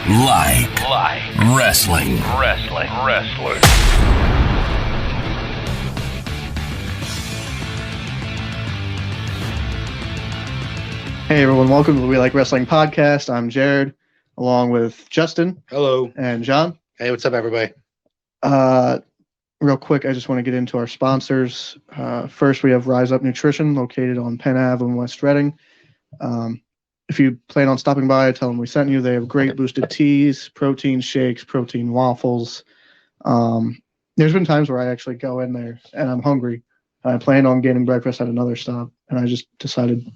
like wrestling. Hey everyone, welcome to the We Like Wrestling podcast. I'm Jared, along with Justin. Hello. And John. Hey, what's up, everybody? Real quick, I just want to get into our sponsors. First, we have Rise Up Nutrition, located on Penn Ave in West Reading. If you plan on stopping by, tell them we sent you. They have great boosted teas, protein shakes, protein waffles. There's been times where I actually go in there and I'm hungry. I planned on getting breakfast at another stop, and I just decided,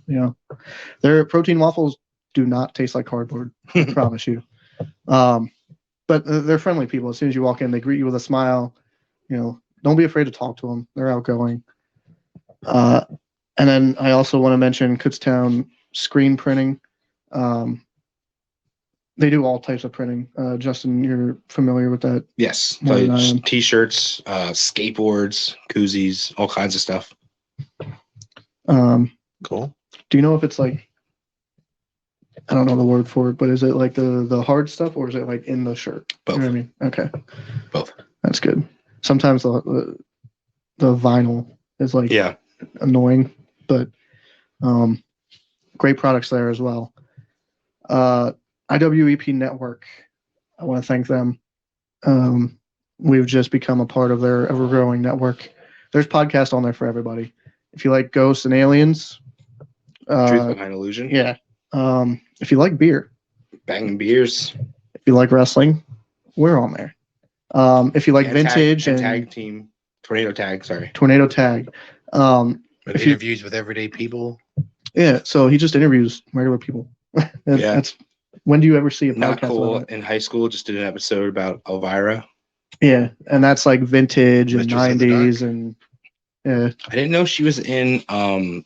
their protein waffles do not taste like cardboard. I promise you. But they're friendly people. As soon as you walk in, they greet you with a smile. Don't be afraid to talk to them. They're outgoing. And then I also want to mention Kutztown Screen Printing. They do all types of printing. Justin, you're familiar with that? Yes. T-shirts, skateboards, koozies, all kinds of stuff. Cool. Do you know if it's like, I don't know the word for it, but is it like the hard stuff or is it like in the shirt? Both. You know what I mean? Okay. Both. That's good. Sometimes the vinyl is like annoying, but great products there as well. IWEP Network, I want to thank them. We've just become a part of their ever-growing network. There's podcasts on there for everybody. If you like ghosts and aliens, Truth Behind Illusion. Yeah. If you like beer, banging beers. If you like wrestling, we're on there. If you like vintage and tag team, Tornado Tag. Interviews with everyday people. Yeah, so he just interviews regular people. That's when do you ever see a podcast? Not cool. In high school, just did an episode about Elvira. Yeah, and that's like vintage and 90s and yeah. I didn't know she was in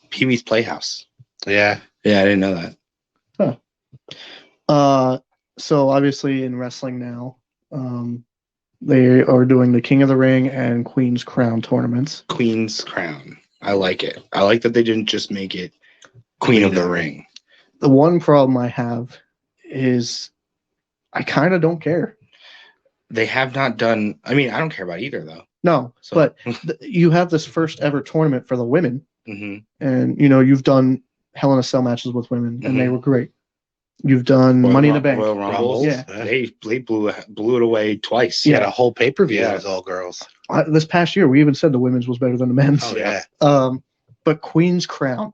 Pee-wee's Playhouse. Yeah, I didn't know that. So obviously in wrestling now, they are doing the King of the Ring and Queen's Crown tournaments. Queen's Crown. I like it. I like that they didn't just make it Queen of the Ring. The one problem I have is I kind of don't care. They have not done. I mean, I don't care about either, though. No, so. But you have this first ever tournament for the women, and you've done Hell in a Cell matches with women, and they were great. You've done Money in the Bank, Royal Rumbles. Yeah, they blew it away twice. Yeah, a whole pay-per-view that was all girls. This past year, we even said the women's was better than the men's. Oh yeah. But Queen's Crown,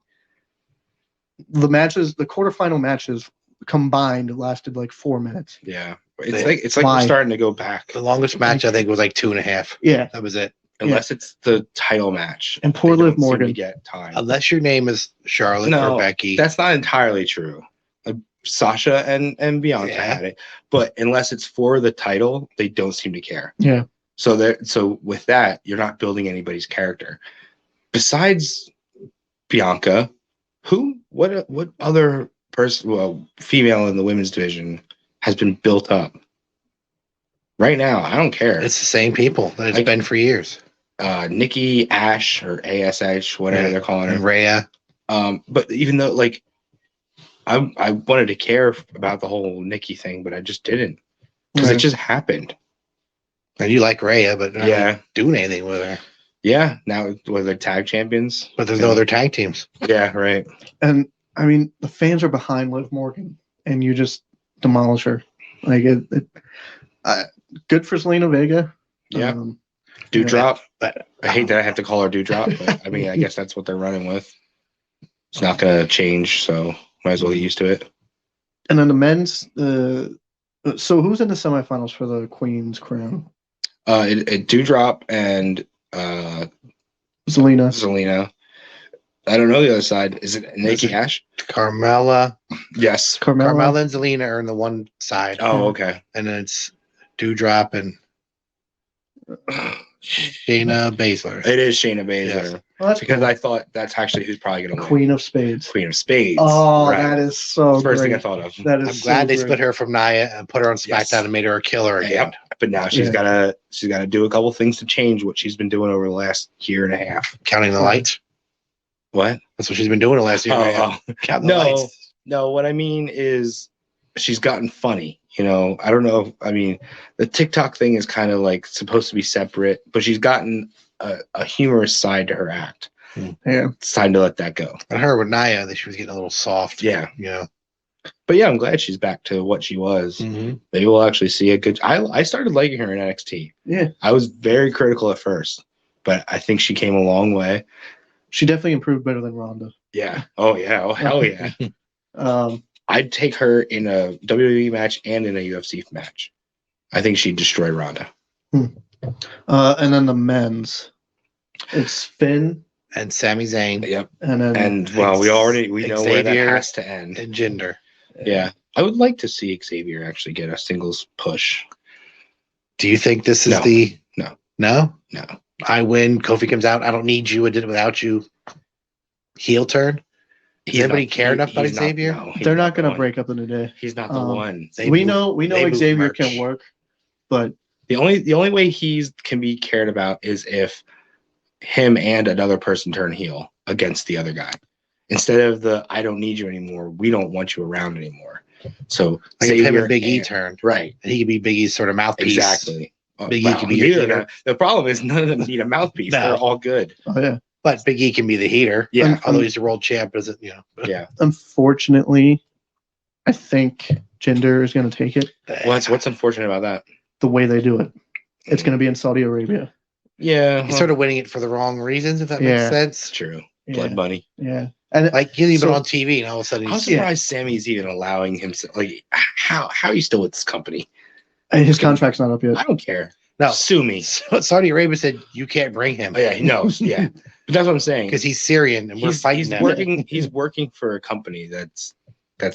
the quarterfinal matches combined lasted like 4 minutes. Yeah, it's like we're starting to go back. The longest match I think was like 2.5. Yeah, that was it. Unless it's the title match, and poor Liv Morgan get time. Unless your name is Charlotte or Becky. That's not entirely true. Sasha and Bianca had it, but unless it's for the title, they don't seem to care. Yeah. So with that, you're not building anybody's character. Besides Bianca, what other person, female in the women's division has been built up? Right now, I don't care. It's the same people that it's been for years. Nikki Ash or ASH, whatever they're calling her, and Rhea. But even though I wanted to care about the whole Nikki thing, but I just didn't because it just happened. And you like Rhea, but not doing anything with her. Yeah, now they're tag champions, but there's no other tag teams. Yeah, right. And I mean, the fans are behind Liv Morgan, and you just demolish her. Like good for Selena Vega. Yeah, Dewdrop. But I hate that I have to call her Dewdrop, but I mean, I guess that's what they're running with. It's not going to change, so might as well get used to it. And then the men's. So who's in the semifinals for the Queen's Crown? Dewdrop and Zelina. I don't know the other side. Is it Nikki Ash? Carmella. Yes. Carmella and Zelina are on the one side. Oh, okay. And then it's Dewdrop and Shayna Baszler. It is Shayna Baszler. Yes. Well, that's because I thought that's actually who's probably going to win. Queen of Spades. Oh, right. That is so First great. thing I thought of. That is I'm glad they split her from Nia and put her on SmackDown and made her a killer again. Yep. But now she's gotta do a couple things to change what she's been doing over the last year and a half. Counting the lights. What? That's what she's been doing the last year and a half. Counting the lights. No, what I mean is she's gotten funny. You know, I don't know. I mean, the TikTok thing is kind of like supposed to be separate, but she's gotten a humorous side to her act. Yeah. It's time to let that go. I heard with Naya that she was getting a little soft. Yeah. Yeah. But yeah, I'm glad she's back to what she was. Mm-hmm. Maybe we'll actually see a good. I started liking her in NXT. Yeah. I was very critical at first, but I think she came a long way. She definitely improved better than Ronda. Yeah. Oh yeah. Oh hell yeah. I'd take her in a WWE match and in a UFC match. I think she'd destroy Ronda. And then the men's, it's Finn And Sami Zayn. Yep. and Well, we know where that Xavier has to end. and Jinder. Yeah. I would like to see Xavier actually get a singles push. Do you think this is No. No? No. I win. Kofi comes out. I don't need you. I did it without you. Heel turn. Does anybody care enough about Xavier? they're not going to break up the New Day. He's not the one. We know Xavier can work, but the only way he can be cared about is if him and another person turn heel against the other guy. Instead of the I don't need you anymore, we don't want you around anymore. So like if him and Big E turned. Right. And he could be Big E's sort of mouthpiece. Exactly. Big E can be your heater. The problem is none of them need a mouthpiece. No. They're all good. oh yeah. But Big E can be the heater. Yeah. Although he's the world champ, doesn't Yeah. Unfortunately, I think Jinder is going to take it. What's unfortunate about that? The way they do it, it's going to be in Saudi Arabia. Yeah. He's sort of winning it for the wrong reasons, if that makes Yeah. It's sense. true. Yeah. Blood money. Yeah, and Like he's even So- on TV and all of a sudden I'm he's surprised Sammy's even allowing himself. Like, how are you still with this company? his contract's not up yet. I don't care. No. Sue me. Saudi Arabia said you can't bring him. Oh, yeah, he knows. Yeah, but that's what I'm saying. Because he's Syrian and we're fighting he's them. working. He's working for a company that's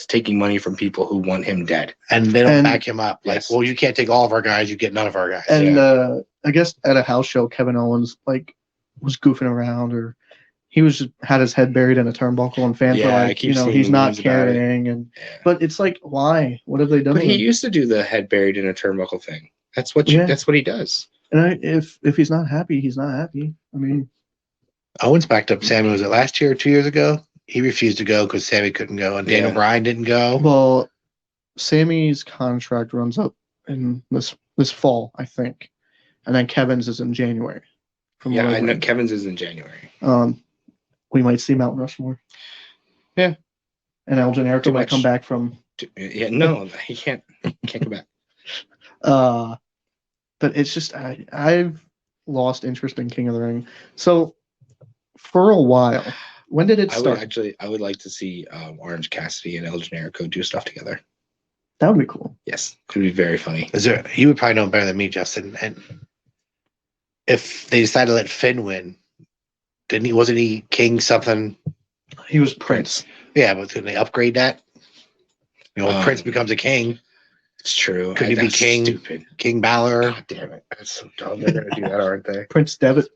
taking money from people who want him dead. And they don't And- back him up. Like, Yes. well, you can't take all of our guys, you get none of our guys. And I guess at a house show, Kevin Owens was goofing around, or he had his head buried in a turnbuckle, and fans Yeah, I were like, keep seeing he's not memes about it. caring. And Yeah. but it's like, why? What have they done? But to he him? used to do the head buried in a turnbuckle thing. That's what Yeah. that's what he does. And if he's not happy, he's not happy. I mean, Owens backed up Sammy, was it last year or 2 years ago? He refused to go because Sammy couldn't go and Daniel Yeah. Bryan didn't go. well, Sammy's contract runs up in this fall, I think, and then Kevin's is in January. From Yeah, what I know read. Kevin's is in January. We might see Mount Rushmore. Yeah. And El Generico Too might much. come back from. Yeah, no, he can't come back. But it's just I've lost interest in King of the Ring. So for a while, when did it start? I would like to see Orange Cassidy and El Generico do stuff together. That would be cool. Yes, could be very funny. You would probably know better than me, Justin. And if they decided to let Finn win, wasn't he King something? He was Prince. Yeah, but could they upgrade that? When Um, Prince becomes a king, It's true. Could he be That's king? Stupid. King Balor. God damn it! That's so dumb. They're gonna do that, aren't they? Prince Devitt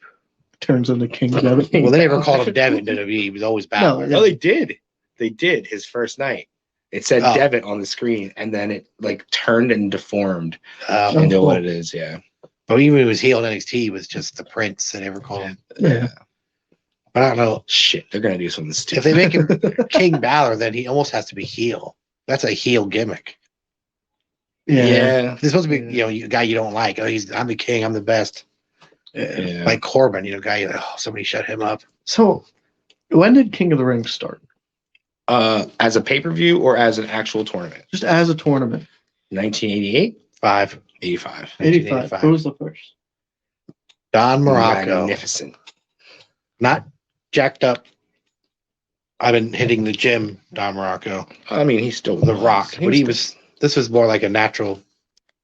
turns into King Devitt. Well, they never called him Devin. He was always Balor. No, No, they did. They did his first night. It said Oh. Devitt on the screen, and then it like turned and deformed Oh, into cool. what it is. Yeah. But even when he was heel in NXT, he was just the Prince. They never called him. Yeah. But I don't know. Shit, they're gonna do something stupid. If they make him King Balor, then he almost has to be heel. That's a heel gimmick. Yeah. He's supposed to be, a guy you don't like. Oh, I'm the king. I'm the best. Yeah. Like Corbin, guy. Somebody shut him up. So when did King of the Ring start? As a pay-per-view or as an actual tournament? Just as a tournament. 1988, 85. 85. Who was the first? Don Morocco. Magnificent. Not jacked up. I've been hitting the gym, Don Morocco. I mean, he's still The Rock. But this was more like a natural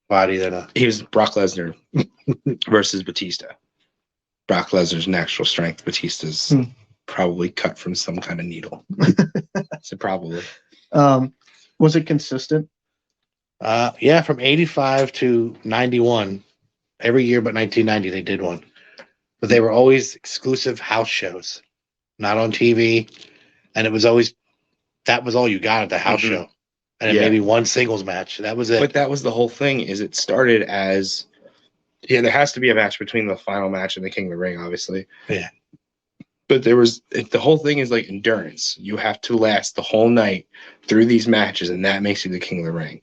body than a. He was Brock Lesnar versus Batista. Brock Lesnar's natural strength. Batista's probably cut from some kind of needle. So probably. Was it consistent? Yeah, from 85 to 91. Every year but 1990, they did one. But they were always exclusive house shows, not on TV. And it was always, that was all you got at the house Mhm. show. And then Yeah. maybe one singles match. That was it. But that was the whole thing. Is it started as there has to be a match between the final match and the King of the Ring, obviously. Yeah. But the whole thing is like endurance. You have to last the whole night through these matches, and that makes you the king of the ring.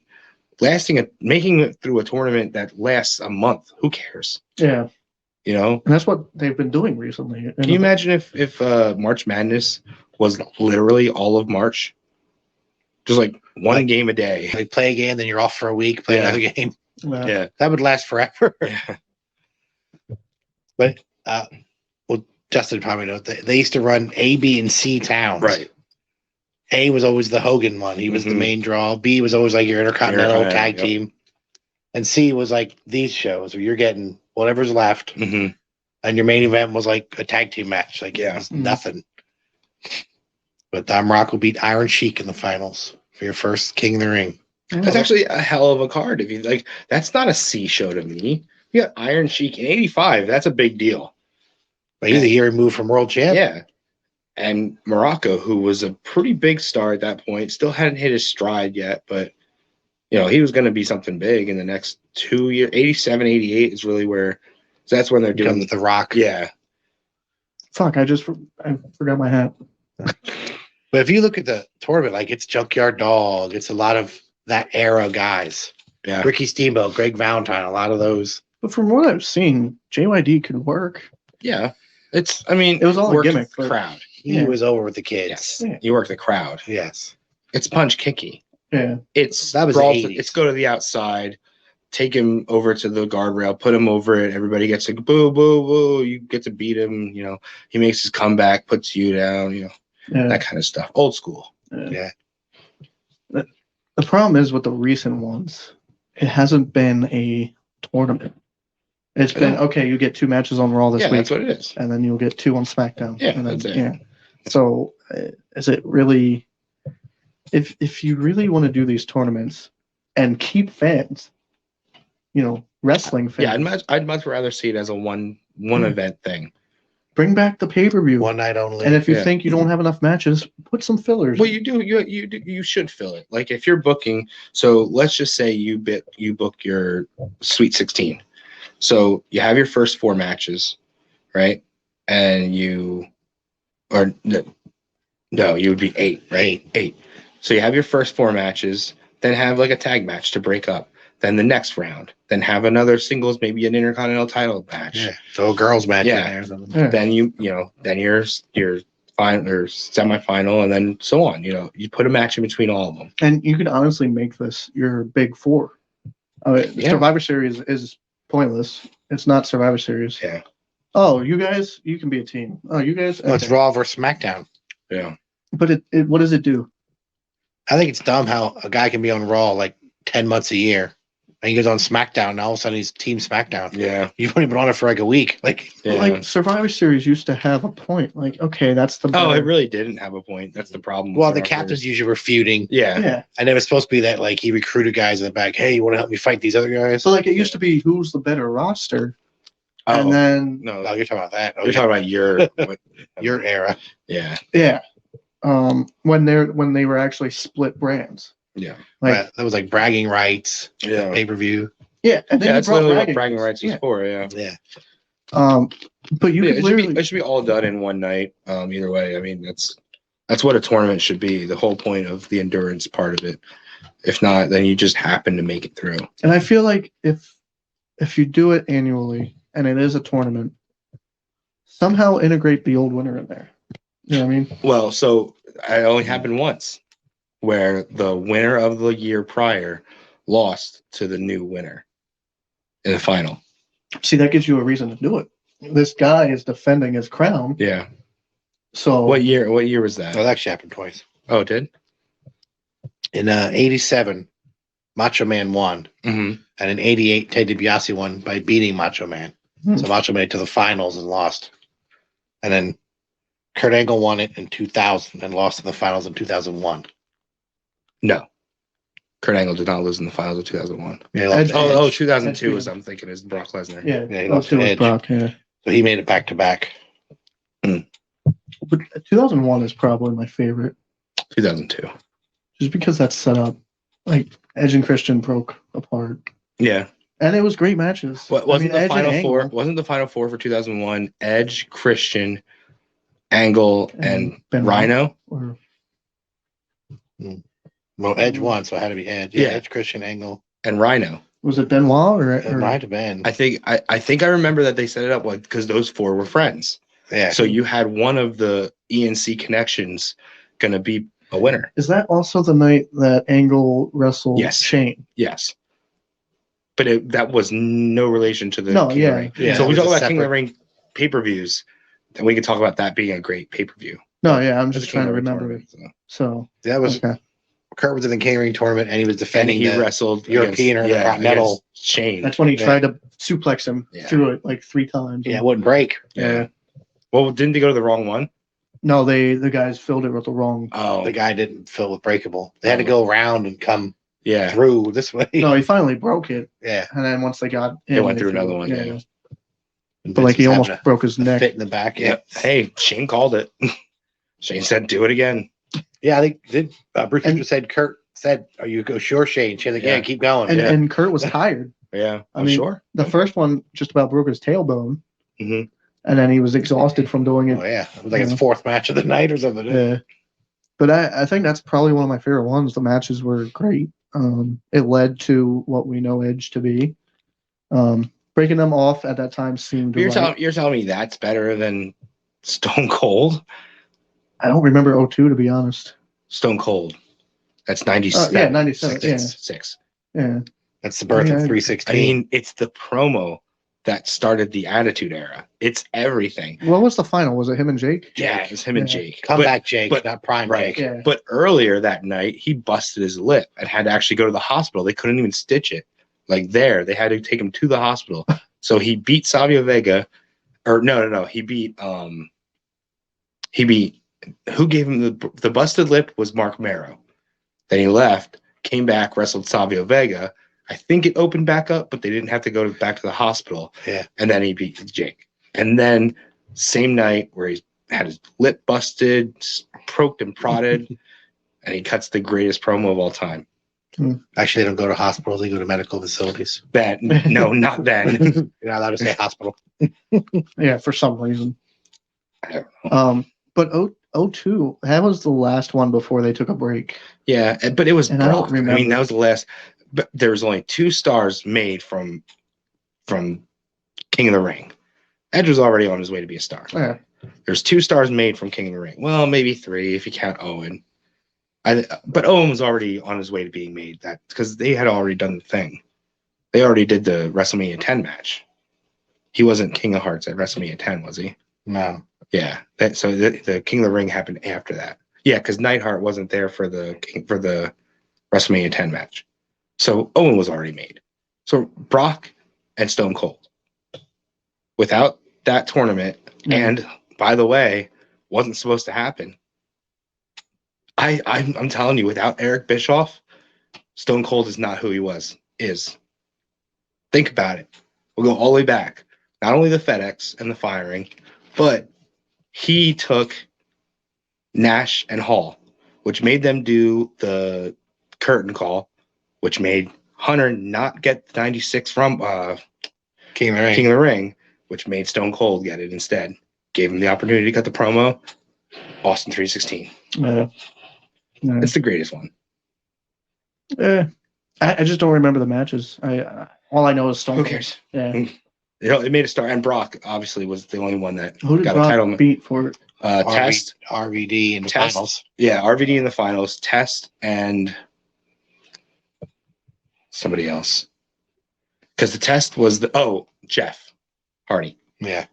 Making it through a tournament that lasts a month, who cares? Yeah, You know? and that's what they've been doing recently. Can you imagine if March Madness was literally all of March? Just like one game a day. Like play a game, then you're off for a week, play another game. Yeah. That would last forever. Yeah. But well, Justin probably knows they used to run A, B, and C towns. Right. A was always the Hogan one. He was the main draw. B was always like your Intercontinental tag team. And C was like these shows where you're getting whatever's left. Mm-hmm. And your main event was like a tag team match. Like, it was nothing. But Don Morocco beat Iron Sheik in the finals for your first King of the Ring. That's actually a hell of a card. If you like, that's not a C show to me. You got Iron Sheik in '85. That's a big deal. But he's a year removed from world champ. Yeah. And Morocco, who was a pretty big star at that point, still hadn't hit his stride yet, but he was going to be something big in the next 2 years. 87, 88 is really where. So that's when they're doing with The Rock. Yeah. Fuck! I forgot my hat. But if you look at the tournament, like it's Junkyard Dog, it's a lot of that era guys. Yeah. Ricky Steamboat, Greg Valentine, a lot of those. But from what I've seen, JYD could work. Yeah. It was all a worked gimmick. with the crowd. He was over with the kids. Yes. Yeah. You work the crowd. Yes. It's punch kicky. Yeah. That was brawl the 80s. It's go to the outside, take him over to the guardrail, put him over it. Everybody gets like boo, boo, boo. You get to beat him. He makes his comeback, puts you down. That kind of stuff. Old school. Yeah. The problem is with the recent ones, it hasn't been a tournament. It's been okay. You get 2 matches on Raw this week. That's what it is. And then you'll get 2 on SmackDown. Yeah, and then, that's it. Yeah. So is it really? If you really want to do these tournaments and keep fans, wrestling fans. Yeah, I'd much rather see it as a one event thing. Bring back the pay-per-view. One night only. And if you think you don't have enough matches, put some fillers. Well, you should fill it. Like if you're booking, so let's just say you book your Sweet 16. So you have your first 4 matches, right? And you would be 8, right? 8. So you have your first 4 matches, then have like a tag match to break up. Then the next round, then have another singles, maybe an Intercontinental title match. Yeah. So a girls match Yeah. in there. Or something. Yeah. Then then your final or semifinal, and then so on. You put a match in between all of them. And you could honestly make this your big 4. Survivor Series is pointless. It's not Survivor Series. Yeah. Oh, you guys, you can be a team. Oh, you guys. No, it's okay. Raw versus SmackDown. Yeah. But it what does it do? I think it's dumb how a guy can be on Raw like 10 months a year. And he goes on SmackDown, and all of a sudden he's Team SmackDown. Yeah. You've only been on it for like a week. Like Survivor Series used to have a point. Like, okay, that's the. Oh, it really didn't have a point. That's the problem. Well, the captains usually were feuding. Yeah. Yeah. And it was supposed to be that like he recruited guys in the back. Hey, you want to help me fight these other guys? So like it used to be who's the better roster, and then No, No, you're talking about that. you're talking about your your era. Yeah. yeah, when they were actually split brands. Yeah. Like That was like bragging rights, Yeah. pay per view. yeah, and then Yeah, you that's brought literally what bragging rights is Yeah. for. Yeah. Yeah. But you could literally. It should be all done in one night. Either way, I mean that's what a tournament should be. The whole point of the endurance part of it. If not, then you just happen to make it through. And I feel like if you do it annually and it is a tournament, somehow integrate the old winner in there. You know what I mean? Well, so it only happened once, where the winner of the year prior lost to the new winner in the final. See, that gives you a reason to do it. This guy is defending his crown. Yeah. So What year was that? No, that actually happened twice. Oh, it did? In 87, Macho Man won. Mm-hmm. And in 88, Ted DiBiase won by beating Macho Man. So Macho Man to the finals and lost. And then Kurt Angle won it in 2000 and lost in the finals in 2001. No. Kurt Angle did not lose in the finals of 2001. Yeah, he lost to Edge. 2002 is I'm thinking is Brock Lesnar. yeah, Yeah, he let's lost do to it, Edge. Brock. Yeah, So he made it back to back. but 2001 is probably my favorite, 2002. just because that's set up. Like Edge and Christian broke apart, Yeah. and it was great matches. What wasn't I mean, the Edge and final four? Angle. Wasn't the final four for 2001 Edge, Christian, Angle and Benoit. Rhino. Or Well, Edge won, so it had to be Edge. Yeah. Edge, Christian, Angle. And Rhino. was it Benoit It or might have been. I think I remember that they set it up like because those four were friends. Yeah. So you had one of the ENC connections gonna be a winner. is that also the night that Angle wrestled Yes. Shane? Yes. But that was no relation to the No, King yeah, of the Ring. yeah, So it we was talk a about King of the separate- Ring pay-per-views, then we can talk about that being a great pay-per-view. No, yeah, I'm It's just a King trying of to the Ring remember it. tournament, So That was okay. Kurt was in the King Ring tournament, and he was And defending he the wrestled European or against Continental. Shane. That's when he Yeah. tried to suplex him Yeah. through it like 3 times. Yeah, it wouldn't break. Yeah. Well, didn't they go to the wrong one? No, the guys filled it with the wrong. Oh, The guy didn't fill with breakable. They had to go around and come yeah. through this way. No, he finally broke it, Yeah. and then once they got They in, went through threw another it. one, yeah. But like he Vince was almost having broke his a neck. fit in the back. Yeah. Yep. Hey, Shane called it. Shane said, "Do it again." Yeah, I think did Bruce And- just said Kurt said, "Are you go sure, Shane?" Shane's like, "Yeah, Yeah. keep going." And yeah. and Kurt was tired. Yeah, I I'm mean, sure. The first one just about broke his tailbone, Mhm. and then he was exhausted from doing it. Oh yeah, it was like his Yeah. 4th match of the night or something. Yeah. But I think that's probably one of my favorite ones. The matches were great. It led to what we know Edge to be. Breaking them off at that time seemed You're right. telling me that's better than Stone Cold? I don't remember 02 to be honest. Stone Cold. That's 97. Yeah, 97, Six. Yeah. That's the birth Yeah, of I- 316. I mean, it's the promo that started the Attitude Era. It's everything. What was the final? Was it him and Jake? Yeah, it's him and Yeah. Jake. comeback Jake, but- not prime right. Jake. Yeah. But earlier that night, he busted his lip and had to actually go to the hospital. They couldn't even stitch it. Like there, they had to take him to the hospital. So he beat Savio Vega, or no. He beat who gave him the busted lip was Mark Marrow. Then he left, came back, wrestled Savio Vega. I think it opened back up, but they didn't have to go back to the hospital. Yeah. And then he beat Jake. And then same night where he had his lip busted, poked and prodded, and he cuts the greatest promo of all time. Actually, they don't go to hospitals; they go to medical facilities. Then no, not then. You're not allowed to say hospital. Yeah, for some reason. I don't know. But 02, that was the last one before they took a break. Yeah, but it was And I don't Brock. I mean, remember. that was the last. But there was only 2 stars made from King of the Ring. Edge was already on his way to be a star. Yeah. There's 2 stars made from King of the Ring. Well, maybe 3 if you count Owen. But Owen was already on his way to being made. That because they had already done the thing. They already did the WrestleMania 10 match. He wasn't King of Hearts at WrestleMania 10, was he? No. Yeah. So the King of the Ring happened after that. Yeah, because Neidhart wasn't there for the WrestleMania 10 match. So Owen was already made. So Brock and Stone Cold. Without that tournament, and by the way, wasn't supposed to happen. I'm telling you, without Eric Bischoff, Stone Cold is not who he is. Think about it. We'll go all the way back. Not only the FedEx and the firing, but he took Nash and Hall, which made them do the curtain call, which made Hunter not get the 96 from King of the Ring. King of the Ring, which made Stone Cold get it instead. Gave him the opportunity to cut the promo. Austin 316. Yeah. It's the greatest one. I just don't remember the matches. All I know is Stone Who Cold. cares? Yeah. It made a star, and Brock obviously was the only one that Who did got Brock a title. beat for it? Test, RVD in the Test. finals. yeah, RVD in the finals. Test and somebody else, because the Test was Jeff Hardy. Yeah.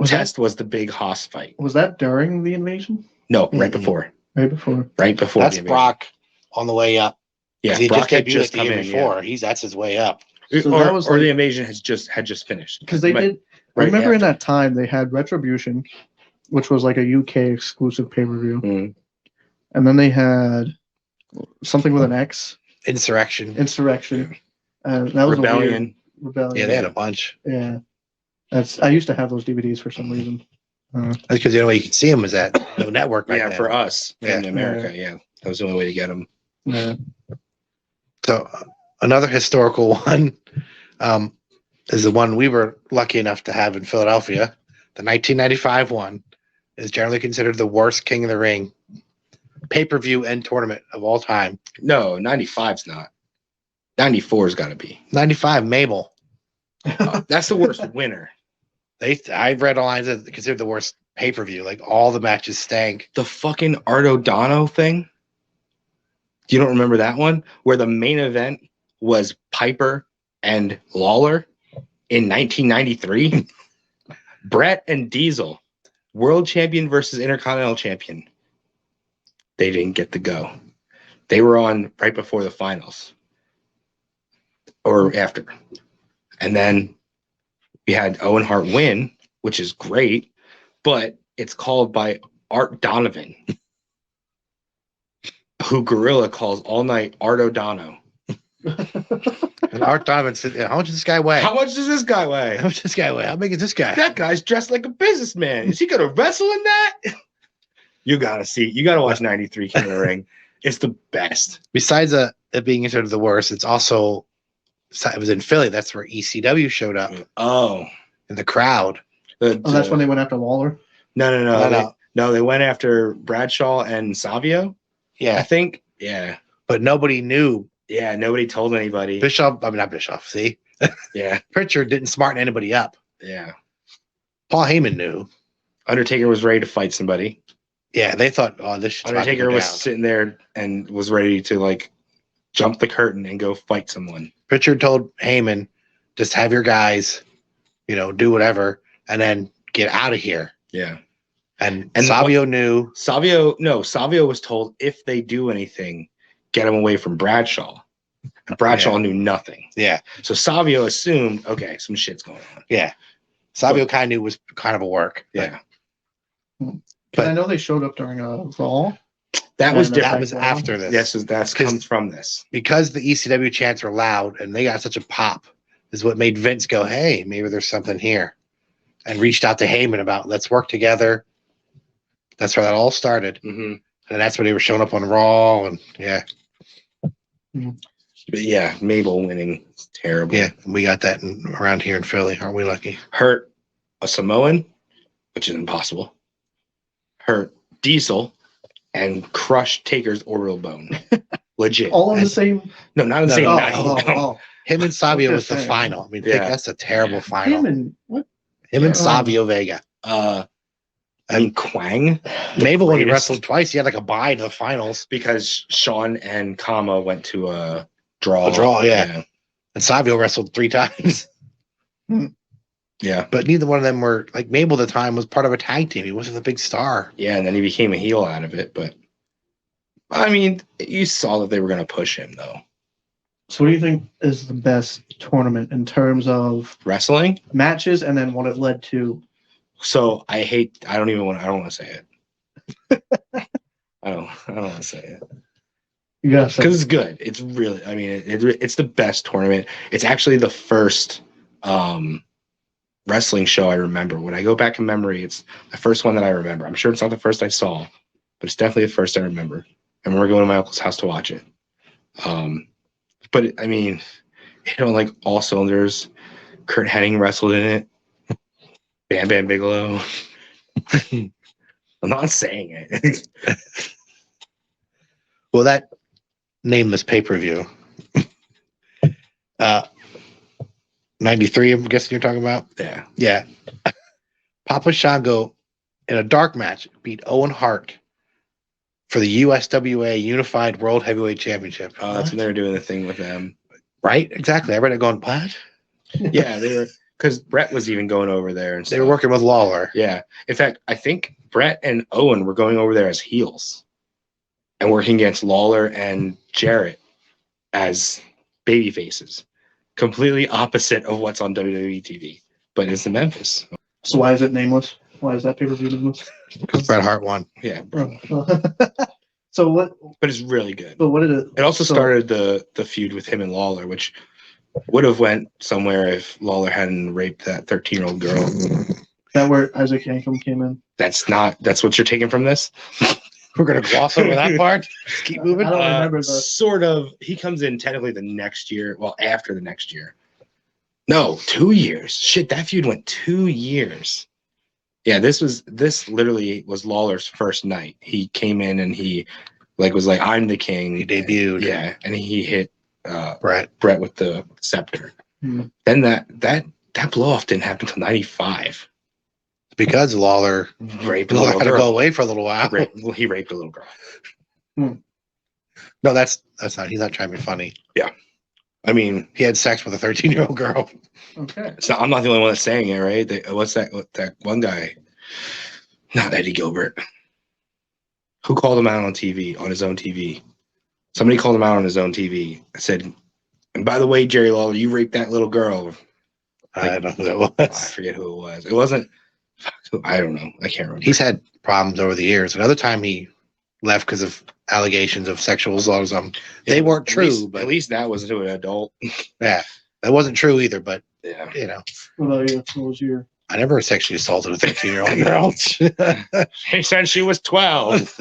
Test was the big Haas fight. Was that during the invasion? No, right Mm-mm. before. Right before. Right before. That's the invasion. Brock on the way up. Yeah, He Brock just had debuted just the come year in. before. That's his way up. Yeah. So or that was or like- the invasion had just finished. Because they But- did. I right remember in after. that time they had Retribution, which was like a UK exclusive pay per view, Mm. and then they had something with an X, Insurrection. Insurrection. That was a weird Rebellion. rebellion. Yeah, they had a bunch. Yeah, I used to have those DVDs for some reason. That's because the only way you could see them was at No Network right Yeah, then. for us in Yeah. America. Yeah, that was the only way to get them. Yeah. So another historical one is the one we were lucky enough to have in Philadelphia, the 1995 one, is generally considered the worst King of the Ring pay-per-view and tournament of all time. No, 95's not. 94's got to be. 95, Mabel. That's the worst winner. I've read lines that considered the worst pay-per-view. Like all the matches stank. The fucking Art O'Donnell thing. You don't remember that one? Where the main event was Piper and Lawler in 1993? Brett and Diesel, world champion versus intercontinental champion. They didn't get to go. They were on right before the finals. Or after. And then we had Owen Hart win, which is great, but it's called by Art Donovan, who Gorilla calls all night Art O'Donnell. And Art Donovan said, how much does this guy weigh? How much does this guy weigh? How much does this guy weigh? How big is this guy? That guy's dressed like a businessman. Is he gonna wrestle in that? You gotta watch 93 King of the Ring. It's the best. Besides it being considered the worst, it was in Philly. That's where ECW showed up Oh. in the crowd. That's when they went after Lawler. No, they went after Bradshaw and Savio, I Yeah, think. Yeah. but nobody knew. Yeah, nobody told anybody. Not Bischoff. See, Yeah. Pritchard didn't smarten anybody up. Yeah. Paul Heyman knew. Undertaker was ready to fight somebody. Yeah, they thought, oh, this shit's about to Undertaker go was down. sitting there and was ready to like jump the curtain and go fight someone. Pritchard told Heyman, just have your guys, do whatever, and then get out of here. Yeah. And And Savio knew. Savio was told if they do anything, get him away from Bradshaw. And Bradshaw knew nothing. Yeah, So Savio assumed, okay, some shit's going on. yeah. Savio kind of knew it was kind of a work. Yeah. But I know they showed up during a Raw. That was And different. That was after this. Yes, that comes from this. Because the ECW chants were loud and they got such a pop, is what made Vince go, hey, maybe there's something here. And reached out to Heyman about, let's work together. That's where that all started. Mm-hmm. And that's when they were showing up on Raw. And yeah. But yeah, Mabel winning is terrible. Yeah, we got that around here in Philly. Aren't we lucky? Hurt a Samoan, which is impossible. Hurt Diesel and crushed Taker's orbital bone. Legit. All in the same. No, not in the same Oh, night. oh. Him and Savio Okay, was the fair. final. I mean, Yeah. that's a terrible final. Him and what? Him and Yeah. Savio Vega. I mean, Quang, Mabel only greatest. wrestled twice. He had like a bye to the finals. because Sean and Kama went to a draw. A draw, yeah. And Savio wrestled 3 times. Yeah. But neither one of them were like Mabel at the time was part of a tag team. He wasn't a big star. Yeah, and then he became a heel out of it. But I mean, you saw that they were going to push him, though. So, what do you think is the best tournament in terms of Wrestling. matches and then what it led to? So I don't want to say it. I don't want to say it You gotta say. because it's good. It's really, I mean, it's the best tournament. It's actually the first wrestling show I remember. When I go back in memory, it's the first one that I remember. I'm sure it's not the first I saw, but it's definitely the first I remember. I remember going to my uncle's house to watch it. But I mean, like all cylinders. Kurt Hennig wrestled in it. Bam Bam Bigelow. I'm not saying it. Well, that nameless pay-per-view. 93, I'm guessing you're talking about? Yeah. Yeah. Papa Shango in a dark match beat Owen Hart for the USWA Unified World Heavyweight Championship. That's when they were doing the thing with them. Right? Exactly. I read it going, what? Yeah, they were, because Brett was even going over there and They were stuff. working with Lawler. Yeah. In fact, I think Brett and Owen were going over there as heels and working against Lawler and Jarrett as baby faces. Completely opposite of what's on WWE TV. But it's in Memphis. So, why is it nameless? Why is that pay per view nameless? Because Bret Hart won. Yeah. So, what? But it's really good. But what did it? It also so- started the feud with him and Lawler, which would have went somewhere if Lawler hadn't raped that 13-year-old girl. That where Isaac Yankem came in. That's what you're taking from this? We're going to gloss over that part. Just keep moving. I don't remember the. Sort of. He comes in technically the next year. Well, after the next year. No, 2 years. Shit, that feud went 2 years. Yeah, this literally was Lawler's first night. He came in and he was like, I'm the king. He debuted. Yeah, and he hit Brett with the scepter. Hmm. Then that blow off didn't happen until 95. Because Lawler Raped a had little to go girl. away for a little while. He raped a little girl. No, that's not. He's not trying to be funny. I mean, He had sex with a 13-year-old girl. Okay. I'm not the only one that's saying it, right? What's that one guy? Not Eddie Gilbert. Who called him out on TV, on his own TV? Somebody called him out on his own TV. I said, and by the way, Jerry Lawler, you raped that little girl. I don't know who that I was. forget who it was. It wasn't. I don't know. I can't remember. He's had problems over the years. Another time he left because of allegations of sexual assault or something. They weren't true, but at least that was to an adult. yeah, that wasn't true either. But Yeah. you know, What about you? What was your? I never sexually assaulted a 13-year-old girl. He said she was 12.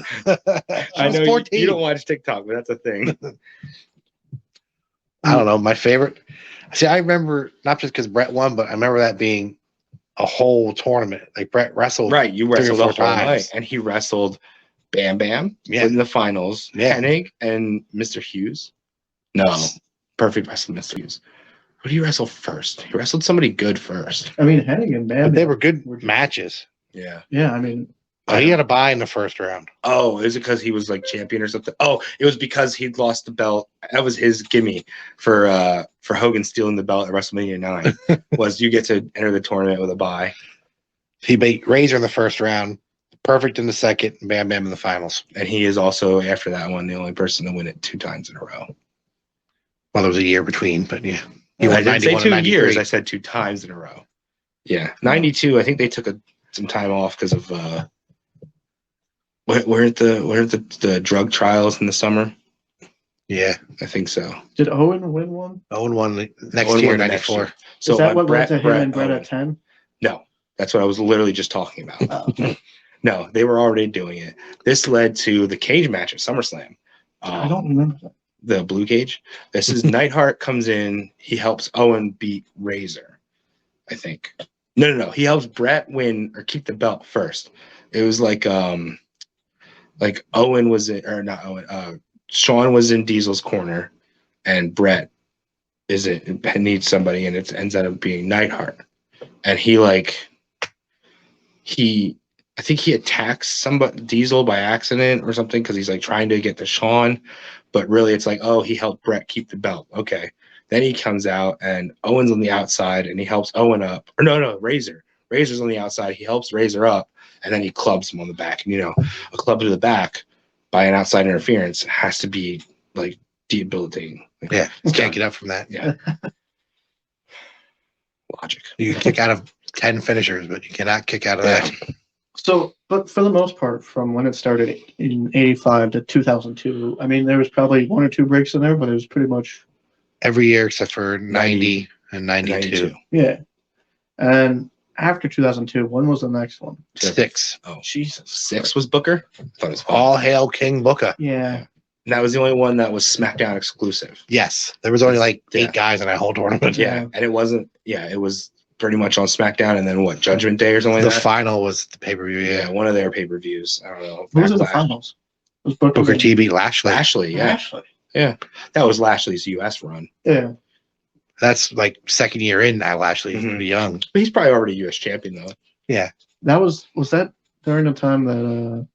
I know 14. you don't watch TikTok, but that's a thing. I don't know. My favorite. See, I remember not just because Brett won, but I remember that being a whole tournament. Like Brett wrestled. Right, you 3 or wrestled the 4 whole night, times. and he wrestled Bam Bam Yeah. in the finals. Yeah. Hennig and Mr. Hughes. No, Perfect wrestled Mr. Hughes. Who did he wrestle first? He wrestled somebody good first. I mean, Hennig and Bam. But they were good Were just- matches. Yeah. Yeah, I mean, He had a bye in the first round. Oh, is it because he was like champion or something? Oh, it was because he'd lost the belt. That was his gimme for Hogan stealing the belt at WrestleMania 9. Was you get to enter the tournament with a bye. He beat Razor in the first round, Perfect in the second, and Bam Bam in the finals. And he is also, after that one, the only person to win it 2 times in a row. Well, there was a year between, but yeah. I won didn't say 91 2 and years. 93. I said 2 times in a row. Yeah. 92, I think they took some time off because of weren't the drug trials in the summer? Yeah. I think so. did Owen win one? Owen won the next Owen year, won the next 94. year. So Is that what Brett, led to him and Brett Owen. at 10? No, that's what I was literally just talking about. Oh. No, they were already doing it. This led to the cage match at SummerSlam. I don't remember that. The blue cage. This is Neidhart comes in. He helps Owen beat Razor, I think. No. He helps Brett win or keep the belt first. It was like Owen was in, or not Owen. Sean was in Diesel's corner, and Brett needs somebody, and it ends up being Neidhart. And I think he attacks Diesel by accident or something because he's like trying to get to Sean, but really it's like, oh, he helped Brett keep the belt. Okay. Then he comes out and Owen's on the outside and he helps Owen up. Or no, Razor. Razor's on the outside. He helps Razor up and then he clubs him on the back. And a club to the back by an outside interference has to be like debilitating. Like, Yeah. You can't get up from that. Yeah. Logic. You can kick out of 10 finishers, but you cannot kick out of that. So, but for the most part, from when it started in 85 to 2002, I mean, there was probably 1 or 2 breaks in there, but it was pretty much, Every year except for 90 and 92. 92. yeah. And after 2002, when was the next one? 6. Oh, Jesus. 6 was Booker? I thought it was 5. All hail King Booker. Yeah. And that was the only one that was SmackDown exclusive. Yes. There was only like 8 Yeah. guys in that whole tournament. Yeah. And it was pretty much on SmackDown and then what, Judgment Day or something The like that? final was the pay-per-view, Yeah, yeah. one of their pay-per-views. I don't know. Who was in the Backlash. finals? It was Booker, Booker T beat Lashley. Lashley, yeah. Lashley. That was Lashley's US run. Yeah. That's like second year in now. Lashley is Mhm. pretty young. But he's probably already US champion though. That was that during the time that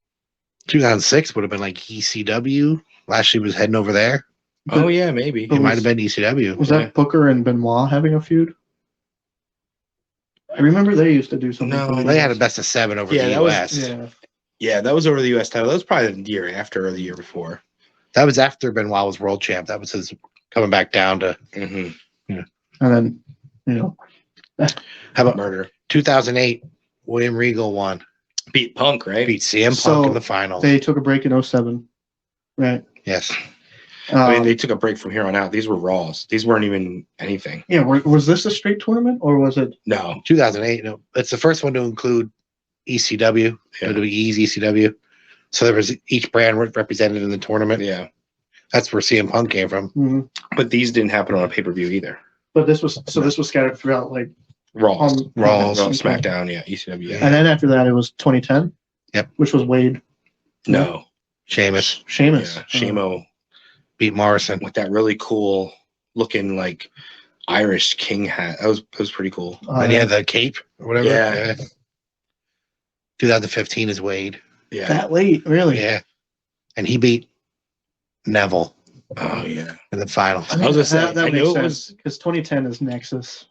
2006 would have been like ECW. Lashley was heading over there. Oh yeah, maybe. But It might was- have been ECW. was Yeah. that Booker and Benoit having a feud? I remember they used to do something. No, funny. They had a best of 7 over Yeah, the that was- US. Yeah. Yeah, that was over the US title. That was probably the year after or the year before. That was after Benoit was world champ. That was his coming back down to. Mm-hmm. And then, How about Murder. 2008? William Regal won. Beat Punk, right? Beat CM Punk So, in the finals. they took a break in 07. Right. Yes. I mean, Um, they took a break from here on out. These were Raws. These weren't even anything. yeah. Was this a straight tournament or was it? No. 2008. No, it's the first one to include ECW, Yeah. WWE's ECW. So there was each brand represented in the tournament. Yeah. That's where CM Punk came from. Mhm. But these didn't happen on a pay-per-view either. But this was scattered throughout like Raw, Raw, okay. SmackDown, yeah, ECW. Yeah. And then after that, it was 2010. Yep. Which was Wade. No, Sheamus Sheamus. yeah, Shamo beat Morrison. with that really cool looking like Irish king hat. That was pretty cool. And he had the cape or whatever. Yeah. 2015 is Wade. Yeah. that late, really. Yeah. And he beat Neville Oh yeah. in the finals. I was gonna say, that I makes knew it sense was. because 2010 is Nexus.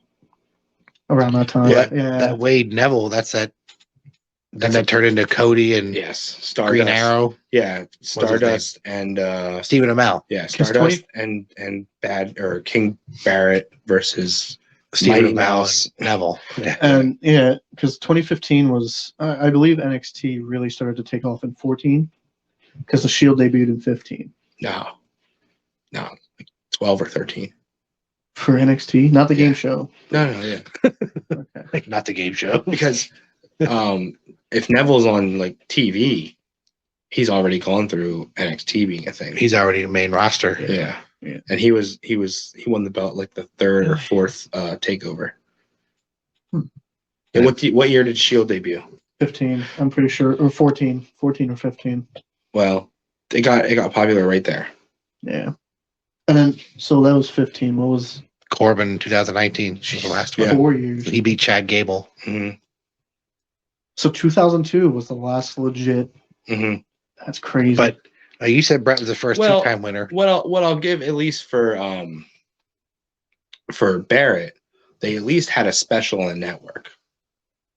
Around that time, Yeah. That Wade Neville, then that turned into Cody and Yes, Stardust. Green Arrow, Yeah, Stardust and Stephen Amell. yeah, 'Cause Stardust and Bad or King Barrett versus Stephen Mighty Amell Mouse. and Neville. Yeah. and yeah, because 2015 was, I believe NXT really started to take off in 14, because the Shield debuted in 15 No, like 12 or 13. for NXT, not the Yeah. game show. No, yeah, Okay. Not the game show. because if Neville's on like TV, he's already gone through NXT being a thing. He's already the main roster. Yeah. Yeah. And he won the belt like the third or fourth takeover. Hmm. And what year did Shield debut? 15, I'm pretty sure, or 14 or 15. Well, it got popular right there. Yeah. And then, so that was 15. What was Corbin 2019 was the last one. Yeah. 4 years? He beat Chad Gable. Mm-hmm. So 2002 was the last legit. Mm-hmm. That's crazy. But you said Brett was the first Well, two-time winner. What I'll give at least for Barrett, they at least had a special on network.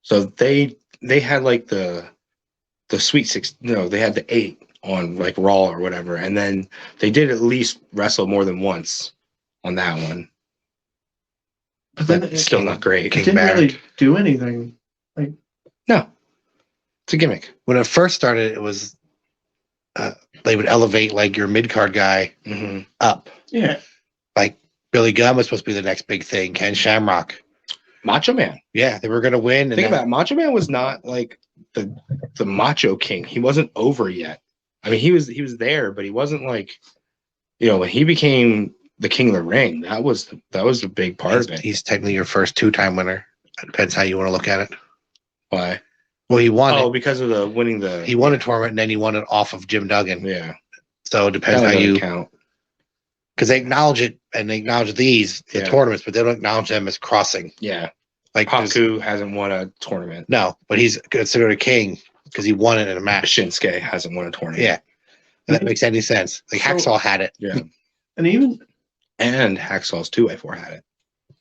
So they had like the Sweet Six. No, they had the 8 on like Raw or whatever, and then they did at least wrestle more than once on that one. but then But it, still not great. it King didn't Barrett. really do anything. No, it's a gimmick. When it first started, it was they would elevate like your mid-card guy Mm-hmm. up. Yeah. Like Billy Gunn was supposed to be the next big thing. Ken Shamrock. Macho Man. Yeah, they were going to win. And Think then, about it, Macho Man was not like the Macho King. He wasn't over yet. I mean, he was there, but he wasn't like, when he became the King of the Ring. That was the big part of it. he's technically your first two-time winner. It depends how you want to look at it. Why? Well, he won Oh, it. because of the winning the. He won a tournament and then he won it off of Jim Duggan. Yeah, So it depends that how doesn't you, count. because they acknowledge it and they acknowledge the Yeah. tournaments, but they don't acknowledge them as crossing. Yeah, Like there's- Haku hasn't won a tournament. no, but he's considered a king because he won it in a match. Shinsuke hasn't won a tournament. Yeah, if that makes any sense. Like So- Hacksaw had it. Yeah, And even and Hacksaw's 2x4 had it.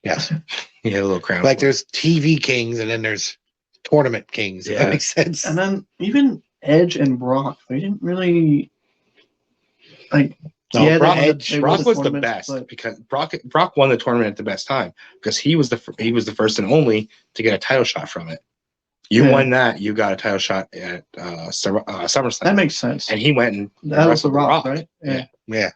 Yes, He had a little crown. like there's TV kings and then there's tournament kings. If Yeah. that makes sense. and then even Edge and Brock, they didn't really like. No, yeah, Brock, they Edge- won Brock was the tournaments, best but- because Brock won the tournament at the best time because he was the first and only to get a title shot from it. You Yeah. won that, you got a title shot at SummerSlam, That makes sense. and he went and That was the wrestled Rock, right? Yeah. Yeah,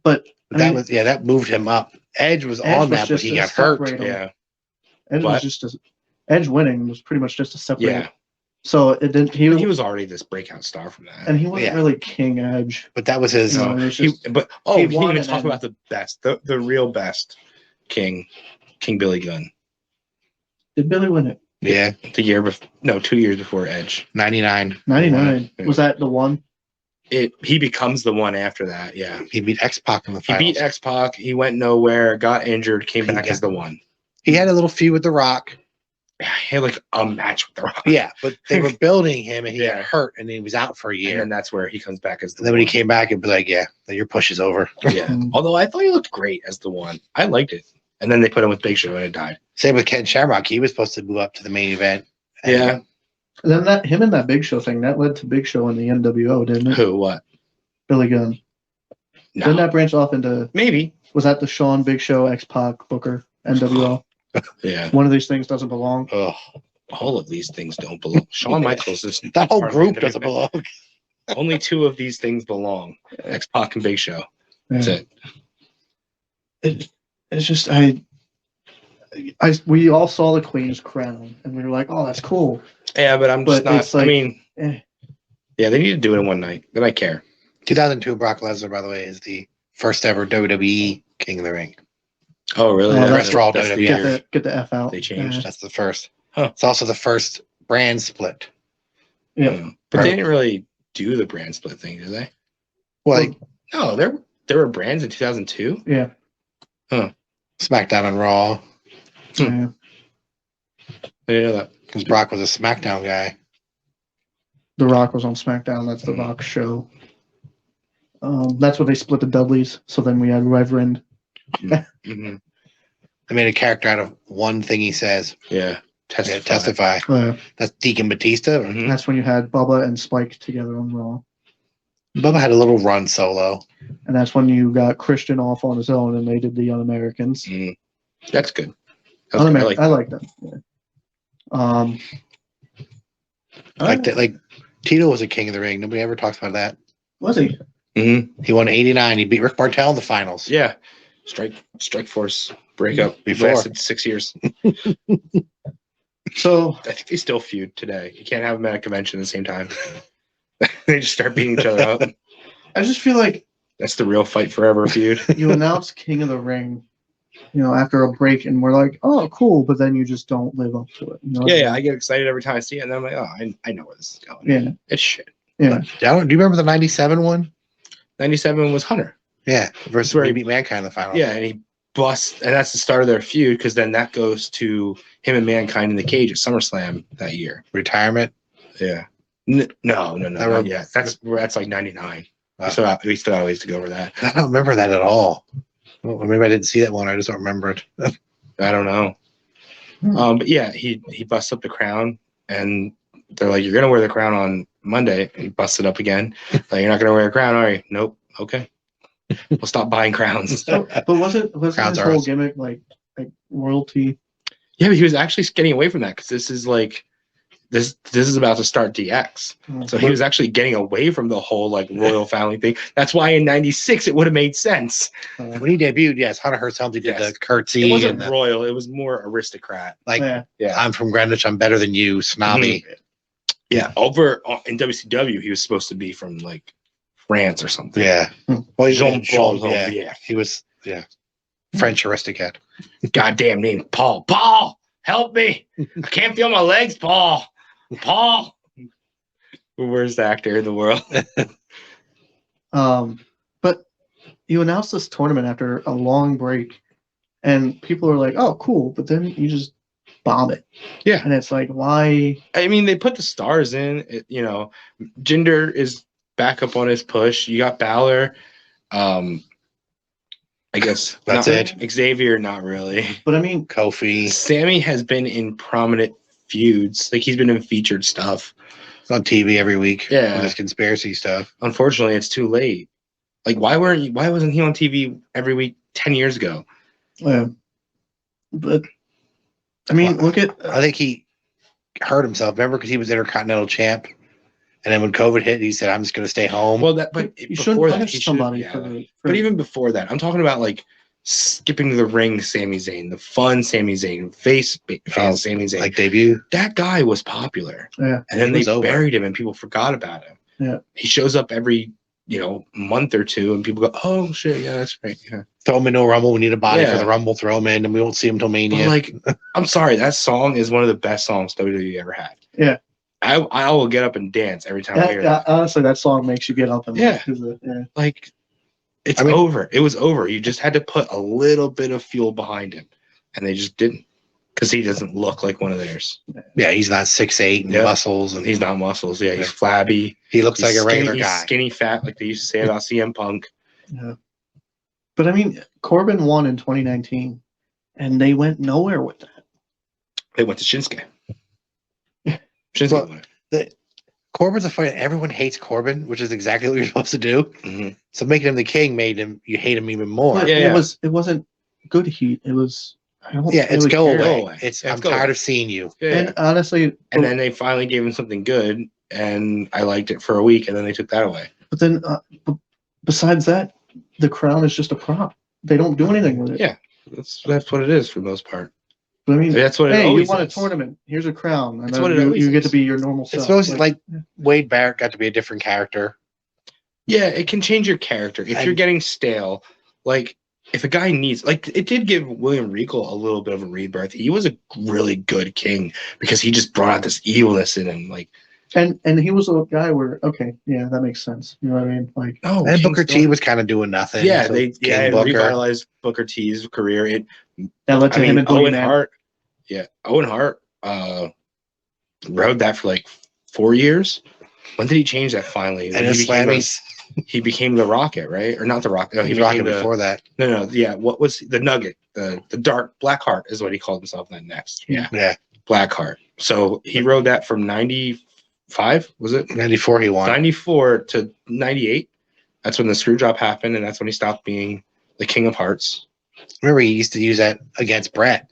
But but I mean, that moved him up. Edge was Edge on was that, but just he a got hurt. separate- Yeah, Edge What? was just Edge winning was pretty much just a separate. yeah. So it didn't. He He was already this breakout star from that. and he wasn't Yeah. really King Edge. But that was his. No, it was He, just, but he he won even and talk then- about the best, the real best King Billy Gunn. did Billy win it? Yeah, 2 years before Edge. 99. 99. Yeah. Was that the one? He becomes the one after that. Yeah, He beat X-Pac in the he finals. beat X Pac. He went nowhere, got injured, came back Yeah. as the one. He had a little feud with The Rock. He had like a match with the Rock. Yeah, but they were building him and he Yeah. got hurt and he was out for a And year. then that's where he comes back as the And then when he one. came back, it'd be like, yeah, your push is over. Yeah. Mm. Although I thought he looked great as the one. I liked it. And then they put him with Big Show and it died. Same with Ken Shamrock. He was supposed to move up to the main event. And Yeah. And then that him and that Big Show thing that led to Big Show in the NWO, didn't it? Who? What? Billy Gunn. No. Didn't that branch off into? Maybe. Was that the Shawn Big Show X Pac Booker NWO? Yeah. One of these things doesn't belong. Ugh, All of these things don't belong. Shawn Yeah. Michaels is that whole part of group the doesn't NWO. belong. Only 2 of these things belong. X Pac and Big Show. That's Yeah. it. It's just we all saw the Queen's crown and we were like, oh, that's cool. Yeah, but I'm just But not. it's like- I mean, Eh. yeah, they need to do it in one night. Then I care. 2002 Brock Lesnar, by the way, is the first ever WWE King of the Ring. Oh, really? Oh, That's, that's for all that's WWE. the, Get the F out. They changed. Yeah. That's the first. Huh. It's also the first brand split. Yeah. But Right. they didn't really do the brand split thing, did they? Well, like No, there were brands in 2002. Yeah. SmackDown and Raw, Yeah. I didn't know that. because Brock was a SmackDown guy. The Rock was on SmackDown. That's the Rock show. That's where they split the Dudleys. So then we had Reverend. Mm-hmm. They made a character out of one thing he says. Yeah. Yeah, testify. That's Deacon Batista. Mhm. That's when you had Bubba and Spike together on Raw. Bubba had a little run solo. And that's when you got Christian off on his own and they did the Un-Americans. Mm. That's good. That's good. I like them. Yeah. Like that. Like Tito was a king of the ring. Nobody ever talks about that. Was he? Mm-hmm. He won '89. He beat Rick Martel in the finals. Yeah. Strike Force breakup. Before. Lasted 6 years. So I think they still feud today. You can't have them at a convention at the same time. They just start beating each other up. I just feel like That's the real fight forever feud. you announce King of the Ring, after a break, and we're like, oh, cool, but then you just don't live up to it. Yeah, I get excited every time I see it, and then I'm like, oh, I know where this is going. Yeah. It's shit. Yeah. Do you remember the '97 one? 97 was Hunter. Yeah, versus Where where he- he beat Mankind in the finals. Yeah, and he busts, and that's the start of their feud because then that goes to him and Mankind in the cage at SummerSlam that year. Retirement. Yeah. No, That not were- yet. That's like 99. Wow. We still got ways to go over that. I don't remember that at all. Well, maybe I didn't see that one. I just don't remember it. I don't know. Hmm. But yeah, he busts up the crown, and they're like, "You're gonna wear the crown on Monday." And he busts it up again. Like, you're not gonna wear a crown, are you? Nope. Okay. We'll stop buying crowns. So, but wasn't Crowns his are whole us. gimmick like royalty? Yeah, but he was actually getting away from that because this is like this is about to start DX. So he was actually getting away from the whole like royal family thing. That's why in '96 it would have made sense. When he debuted, yes, Hunter Hearst Helmsley did Yes. the curtsy It wasn't and the, royal; it was more aristocrat. like, Yeah. Yeah, I'm from Greenwich, I'm better than you, snobby. yeah. Over in WCW, he was supposed to be from like France or something. Yeah. Hmm. Well, he's Jean-Paul, yeah. yeah. He was, French aristocrat. Goddamn name, Paul. Paul, help me! I can't feel my legs, Paul. Paul, the worst actor in the world. But you announced this tournament after a long break, and people are like, "Oh, cool," but then you just bomb it. Yeah. And it's like, why? I mean, they put the stars in. Jinder is back up on his push. You got Balor. I guess That's not- it. Xavier, not really. But I mean, Kofi. Sammy has been in prominent feuds. Like he's been in featured stuff. It's on TV every week. Yeah. With this conspiracy stuff. Unfortunately, it's too late. Like why wasn't he on TV every week 10 years ago? but I mean, Well, look at I think he hurt himself. Remember, because he was Intercontinental champ. And then when COVID hit, he said, I'm just going to stay home. Well, but you shouldn't before that, punish he should- somebody yeah. for But even before that, I'm talking about like skipping the ring, Sami Zayn, the fun Sami Zayn, face fan Sami Zayn. like debut. That guy was popular, yeah. and then He they was over. buried him, and people forgot about him. Yeah. He shows up every month or two, and people go, "Oh shit, yeah, that's right." Yeah, Throw him into a Rumble. We need a body Yeah. for the Rumble. Throw him in, and we won't see him till but Mania. like, I'm sorry, that song is one of the best songs WWE ever had. Yeah. I will get up and dance every time I hear that. Honestly, that song makes you get up and Yeah. yeah. Like, it's I mean- over. It was over. You just had to put a little bit of fuel behind him, and they just didn't, because he doesn't look like one of theirs. yeah, he's not 6'8" and Yeah. muscles, and He's not muscles. Yeah, he's Yeah. flabby. he looks like He's a regular skinny, guy. He's skinny fat, like they used to say about CM Punk. Yeah. But I mean, Corbin won in 2019, and they went nowhere with that. They went to Shinsuke. Shinsuke Well, won it. Corbin's a fight. Everyone hates Corbin, which is exactly what you're supposed to do. Mhm. So making him the king made him you hate him even more. But Yeah. it wasn't good heat. It was I don't Yeah, it's really go care. away. Go away. It's Yeah, I'm it's go tired away. of seeing you. Yeah. And honestly, And then they finally gave him something good, and I liked it for a week, and then they took that away. but then besides that, the crown is just a prop. They don't do anything with it. Yeah. That's what it is for the most part. But I mean, That's what it hey, you always won a is. tournament. Here's a crown, and It's then what it you, always you get to is. be your normal self. It's supposed to like Wade Barrett got to be a different character. Yeah, it can change your character if And- you're getting stale. Like if a guy needs, like, it did give William Regal a little bit of a rebirth. He was a really good king because he just brought out this evilness in him. Like, And he was a guy where, okay, yeah, that makes sense. You know what I mean? Like, oh, And King Booker T Storm. was kind of doing nothing. Yeah, so they King Booker. revitalized Booker T's career. that led to him and Owen Boogeyman. Hart. Yeah, Owen Hart rode that for like 4 years. When did he change that finally? And his Slammies. He became the Rocket, right? Or not the Rocket? No, He he was rocking became the before that. no. Yeah, what was the Nugget? The dark Blackheart is what he called himself. Then next, yeah, Yeah. Blackheart. So he rode that from 95. Was it 94 he won. 94 to 98? That's when the screw job happened, and that's when he stopped being the King of Hearts. Remember, he used to use that against Brett.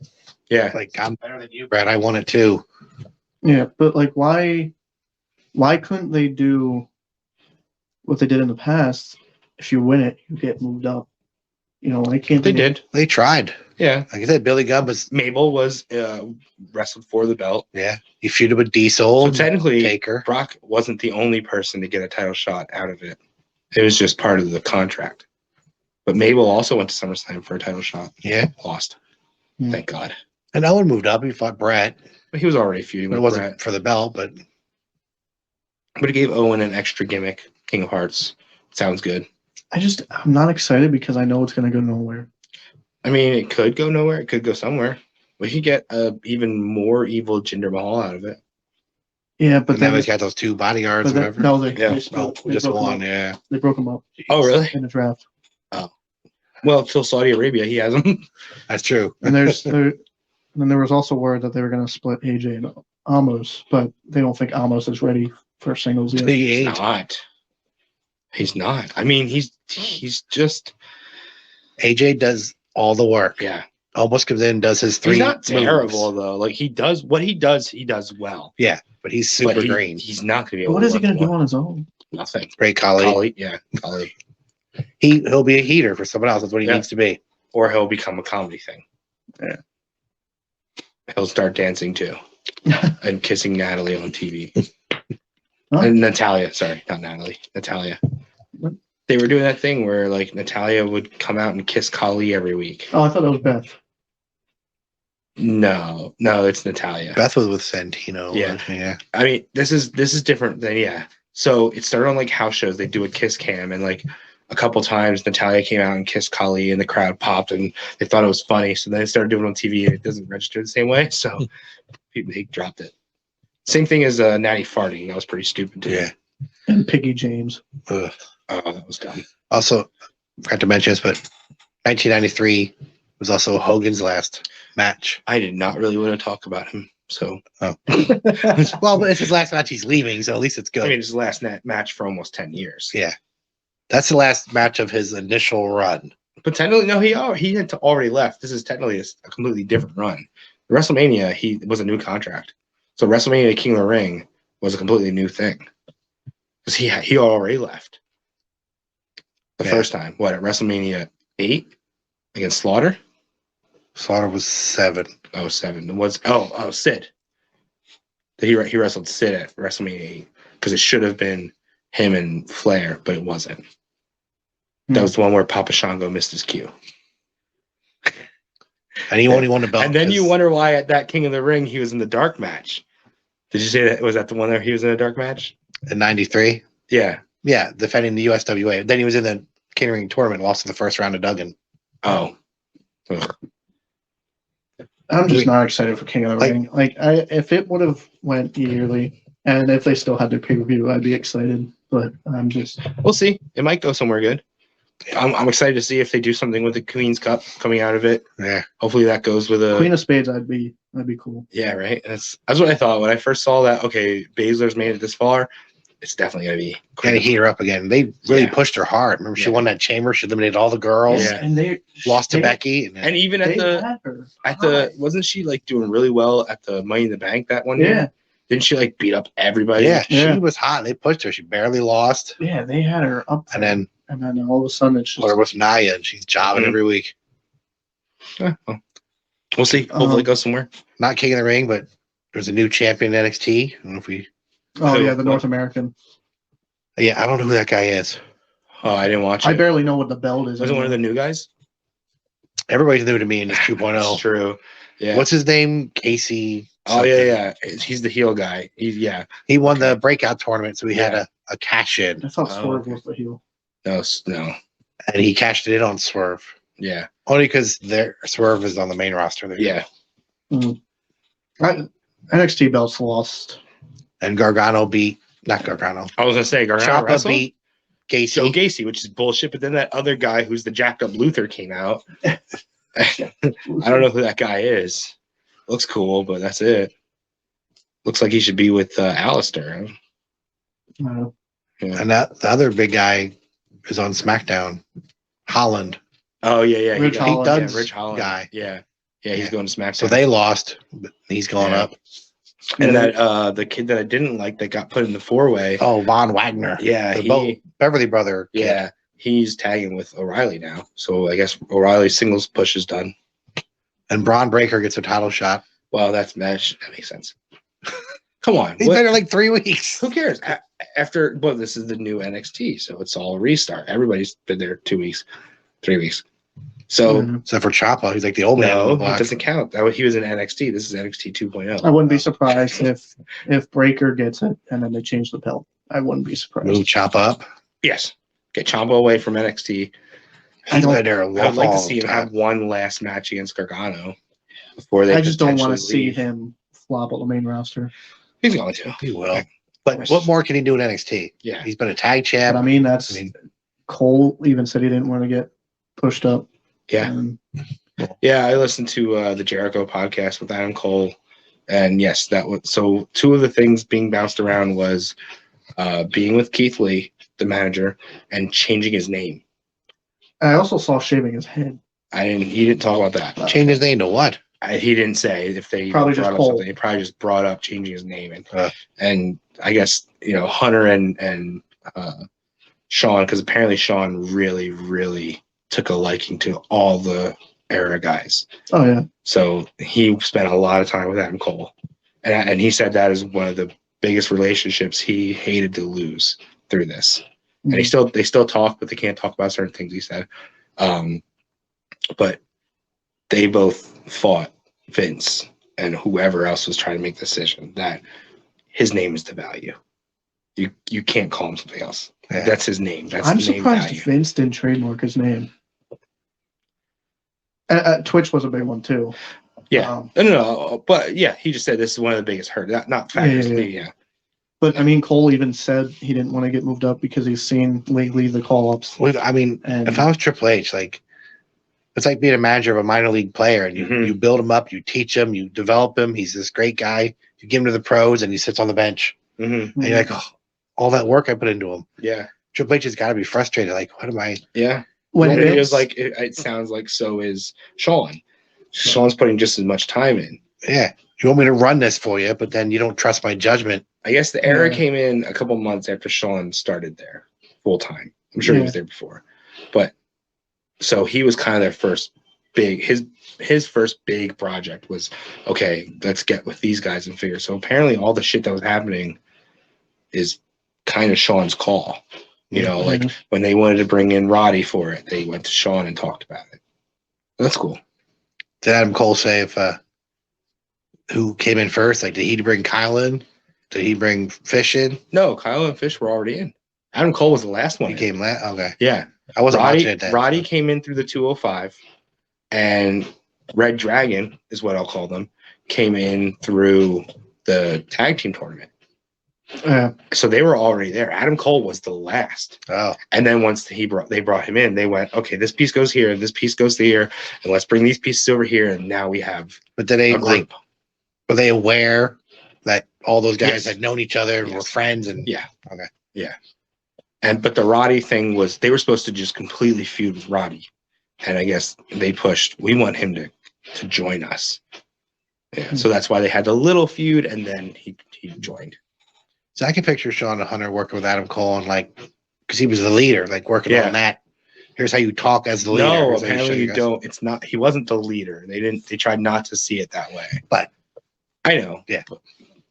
Yeah, Like, I'm better than you, Brett. I won it too. Yeah, but like, why couldn't they do what they did in the past? If you win it, you get moved up. You know, why can't they did. They tried. Yeah, Like I said, Billy Gunn was, Mabel was wrestled for the belt. yeah. He feuded with Diesel. So technically, Taker. Brock wasn't the only person to get a title shot out of it. It was just part of the contract. But Mabel also went to SummerSlam for a title shot. Yeah. Lost. Hmm. Thank God. And Owen moved up. He fought Brett. But he was already feuding But it with wasn't Brett. for the belt, but But it gave Owen an extra gimmick. King of Hearts. Sounds good. I'm not excited because I know it's going to go nowhere. I mean, it could go nowhere. It could go somewhere. We could get a even more evil Jinder Mahal out of it. Yeah, but but now then, he's got those two bodyguards but or then whatever. no, they, Yeah. they, Oh, split, they just broke 'em one, up. yeah. They broke them up Oh, really? in the draft. Well, till Saudi Arabia, he has them. That's true. And then there was also word that they were going to split AJ and Amos, but they don't think Amos is ready for singles yet. He He's ain't. not. He's not. I mean, he's just, AJ does all the work. yeah. Almost comes in, does his three. He's not terrible moves. though. Like, he does what he does well. Yeah, but he's super But green. He's not going to be But able what to is he work going to do more. on his own? Nothing. Great collie. Collie, yeah, Collie. He'll be a heater for someone else. That's what he Yeah. needs to be. Or he'll become a comedy thing. Yeah. He'll start dancing too and kissing Natalie on TV. Huh? And Natalia, sorry, not Natalie, Natalia. What? They were doing that thing where like Natalia would come out and kiss Kali every week. Oh, I thought that was Beth. No, it's Natalia. Beth was with Santino. Yeah. Yeah. I mean, this is different than, yeah. So it started on like house shows. They do a kiss cam, and like a couple times Natalia came out and kissed Kali, and the crowd popped, and they thought it was funny. So then they started doing it on TV, and it doesn't register the same way. So they dropped it. Same thing as Natty farting. That was pretty stupid too. Yeah. And Piggy James. Ugh. Oh, that was dumb. Also, forgot to mention this, but 1993 was also Hogan's last match. I did not really want to talk about him. So Well, but it's his last match. He's leaving, so at least it's good. I mean, it's his last match for almost 10 years. Yeah. That's the last match of his initial run. But technically, no, he had already left. This is technically a completely different run. WrestleMania, he was a new contract. So WrestleMania King of the Ring was a completely new thing. Because he already left. The first time. What, at WrestleMania 8 against Slaughter? Slaughter was 7. Oh, 7. It was Sid. He wrestled Sid at WrestleMania 8 because it should have been him and Flair, but it wasn't. That was the one where Papa Shango missed his cue. And he only won the belt. And then you 'cause- wonder why at that King of the Ring he was in the dark match. Did you say that? Was that the one there he was in a dark match? in 93. Yeah. Yeah, defending the USWA. Then he was in the catering tournament, lost in the first round to Duggan. Oh. Ugh. I'm just not excited for King of the Like- Ring. Like, if it would have went yearly, and if they still had their pay-per-view, I'd be excited. But I'm just We'll see. It might go somewhere good. I'm excited to see if they do something with the Queen's Cup coming out of it. Yeah. Hopefully that goes with a Queen of Spades. That'd be cool. yeah, right. That's what I thought when I first saw that. Okay, Baszler's made it this far. It's definitely gonna be Got to heat her up again. They really Yeah. pushed her hard. Remember, she Yeah. won that chamber. She eliminated all the girls. Yeah. And they Lost to they- Becky. And even They at had her. the wasn't she like doing really well at the Money in the Bank that one year? Yeah, Didn't she like beat up everybody? Yeah, Yeah. she was hot. They pushed her. She barely lost. yeah, they had her up. And there. then all of a sudden it's just or with Naya, and she's jobbing Mhm. every week. Yeah, well, we'll see. Hopefully it goes somewhere. Not King of the Ring, but there's a new champion in NXT. I don't know if we. oh Who? yeah, the North American. Yeah, I don't know who that guy is. Oh, I didn't watch it. I barely know what the belt is. Was it one of anymore. the new guys? Everybody's new to me in this That's 2.0. true. Yeah. What's his name? Casey. Oh yeah, something. He's the heel guy. Yeah. He won Okay. the breakout tournament, so he had Yeah. a cash in, I thought Oh, Swerve okay. was the heel. No. and he cashed it in on Swerve. Yeah. Only because their Swerve is on the main roster there. Yeah. NXT belts lost. And Gargano beat, not Gargano. I was gonna say Gargano Ciampa wrestled beat Gacy. Joe Gacy, which is bullshit. But then that other guy who's the jacked up Luther came out. I don't know who that guy is. Looks cool, but that's it. Looks like he should be with Alistair. Uh, Yeah. And that the other big guy is on SmackDown. Holland. Oh yeah. Rich Holland. Yeah, Dunn's Rich Holland guy. Yeah, he's Yeah. going to SmackDown. So they lost, but he's going Yeah. up. and that the kid that I didn't like that got put in the 4-way. Oh, Von Wagner. Yeah, the Beverly brother. Kid. Yeah, he's tagging with O'Reilly now. So I guess O'Reilly's singles push is done. And Braun Breaker gets a title shot. Well, that makes sense. Come on, He's been there like 3 weeks. who cares? After this is the new NXT, so it's all a restart. Everybody's been there 2 weeks, 3 weeks. So Except for Ciampa, he's like the old man. on no, the it block. doesn't count. He was in NXT. This is NXT 2.0. I wouldn't be surprised if Breaker gets it and then they change the belt. I wouldn't be surprised. Move Ciampa up. Yes, get Ciampa away from NXT. He's been there a I would like to long see him time. have one last match against Gargano before they. I just don't want to potentially see leave. him flop on the main roster. He's going to. He will. But what more can he do in NXT? Yeah. He's been a tag But champ. I mean, Cole even said he didn't want to get pushed up. Yeah. And Yeah, I listened to the Jericho podcast with Adam Cole, and yes, that was so. Two of the things being bounced around was being with Keith Lee, the manager, and changing his name. I also saw shaving his head. He didn't talk about that. Change his name to what? He didn't say if they Probably just brought up Cole. something. He probably just brought up changing his name, and I guess Hunter and Sean, because apparently Sean really took a liking to all the era guys. Oh yeah. So he spent a lot of time with Adam Cole, and he said that is one of the biggest relationships he hated to lose through this. And they still talk, but they can't talk about certain things. He said, but they both fought Vince and whoever else was trying to make the decision that his name is the value. You can't call him something else. Yeah. That's his name. That's I'm the name surprised value. Vince didn't trademark his name. Twitch was a big one too. Yeah, no, but yeah, he just said this is one of the biggest hurt. Not factors. Yeah. But I mean, Cole even said he didn't want to get moved up because he's seen lately the call-ups. I mean, And if I was Triple H, like, it's like being a manager of a minor league player, and you build him up, you teach him, you develop him. He's this great guy. You give him to the pros, and he sits on the bench. Mm-hmm. And you're like, oh, all that work I put into him. Yeah, Triple H has got to be frustrated. Like, what am I? yeah. when It Vince, was like it sounds like so is Sean. Sean's putting just as much time in. Yeah, you want me to run this for you, but then you don't trust my judgment. I guess the era Yeah. came in a couple months after Sean started there full time. I'm sure he was there before, but so he was kind of their first big. His first big project was okay. Let's get with these guys and figure. So apparently, all the shit that was happening is kind of Sean's call. Like when they wanted to bring in Roddy for it, they went to Sean and talked about it. That's cool. Did Adam Cole say if who came in first? Like, did he bring Kyle in? Did he bring Fish in? No, Kyle and Fish were already in. Adam Cole was the last one. He came last. Okay, Yeah. I wasn't watching it then. Roddy came in through the 205, and Red Dragon is what I'll call them, came in through the tag team tournament. So they were already there. Adam Cole was the last. Oh, And then once they brought him in, they went, okay, this piece goes here, this piece goes here, and let's bring these pieces over here, and now we have but did they a group. were they aware that all those guys Yes. had known each other and were Yes. friends? And Yeah. Okay. Yeah. But the Roddy thing was they were supposed to just completely feud with Roddy. And I guess they pushed, we want him to join us. Yeah. So that's why they had the little feud, and then he joined. So I can picture Sean and Hunter working with Adam Cole and because he was the leader, working Yeah. on that. Here's how you talk as the leader. No, Here's how show apparently you guys. don't. It's not. He wasn't the leader. They tried not to see it that way. But I know. Yeah. But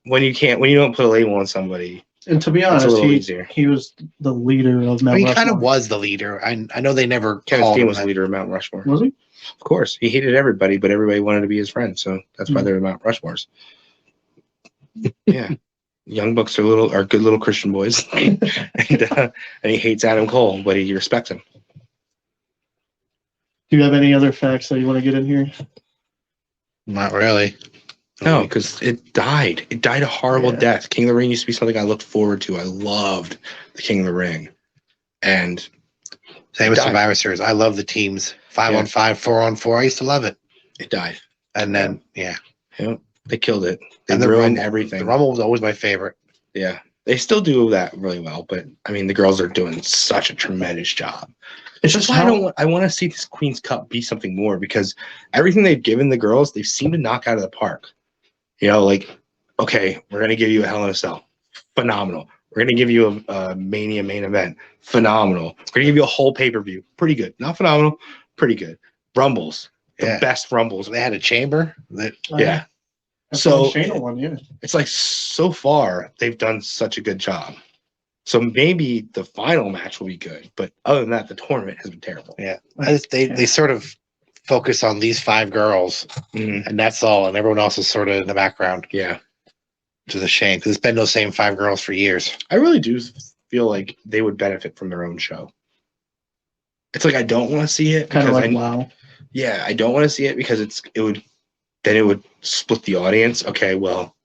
when you don't put a label on somebody, And to be it's a honest, little easier. he was the leader of Mount he Rushmore. kind of was the leader. I know they never Kevin called Steen him was the that. leader of Mount Rushmore. Was he? Of course, he hated everybody, but everybody wanted to be his friend. So that's why Mm. they're Mount Rushmores. Yeah, Young Bucks are good little Christian boys, and he hates Adam Cole, but he respects him. Do you have any other facts that you want to get in here? Not really. No, because it died. It died a horrible Yeah. death. King of the Ring used to be something I looked forward to. I loved the King of the Ring, and Same with died. Survivor Series. I love the teams 5-on-5, 4-on-4. I used to love it. It died. And then They killed it. They and the ruined Rumble. everything. The Rumble was always my favorite. Yeah, they still do that really well, but I mean, the girls are doing such a tremendous job. It's That's just why I want to see this Queen's Cup be something more, because everything they've given the girls, they seem to knock out of the park. You know, like, okay, we're gonna give you a Hell in a Cell, phenomenal. We're gonna give you a Mania main event, phenomenal. We're gonna give you a whole pay-per-view, pretty good. Not phenomenal, pretty good. Rumbles, the best Rumbles. They had a chamber that Yeah. That's So the Shayna one, yeah. it's like, so far they've done such a good job. So maybe the final match will be good, but other than that, the tournament has been terrible. they sort of focus on these 5 girls, and that's all, and everyone else is sort of in the background. Yeah, Which is a shame because it's been those same 5 girls for years. I really do feel like they would benefit from their own show. It's like I don't want to see it Kind of because like WoW. Yeah, I don't want to see it because it would split the audience. Okay, well,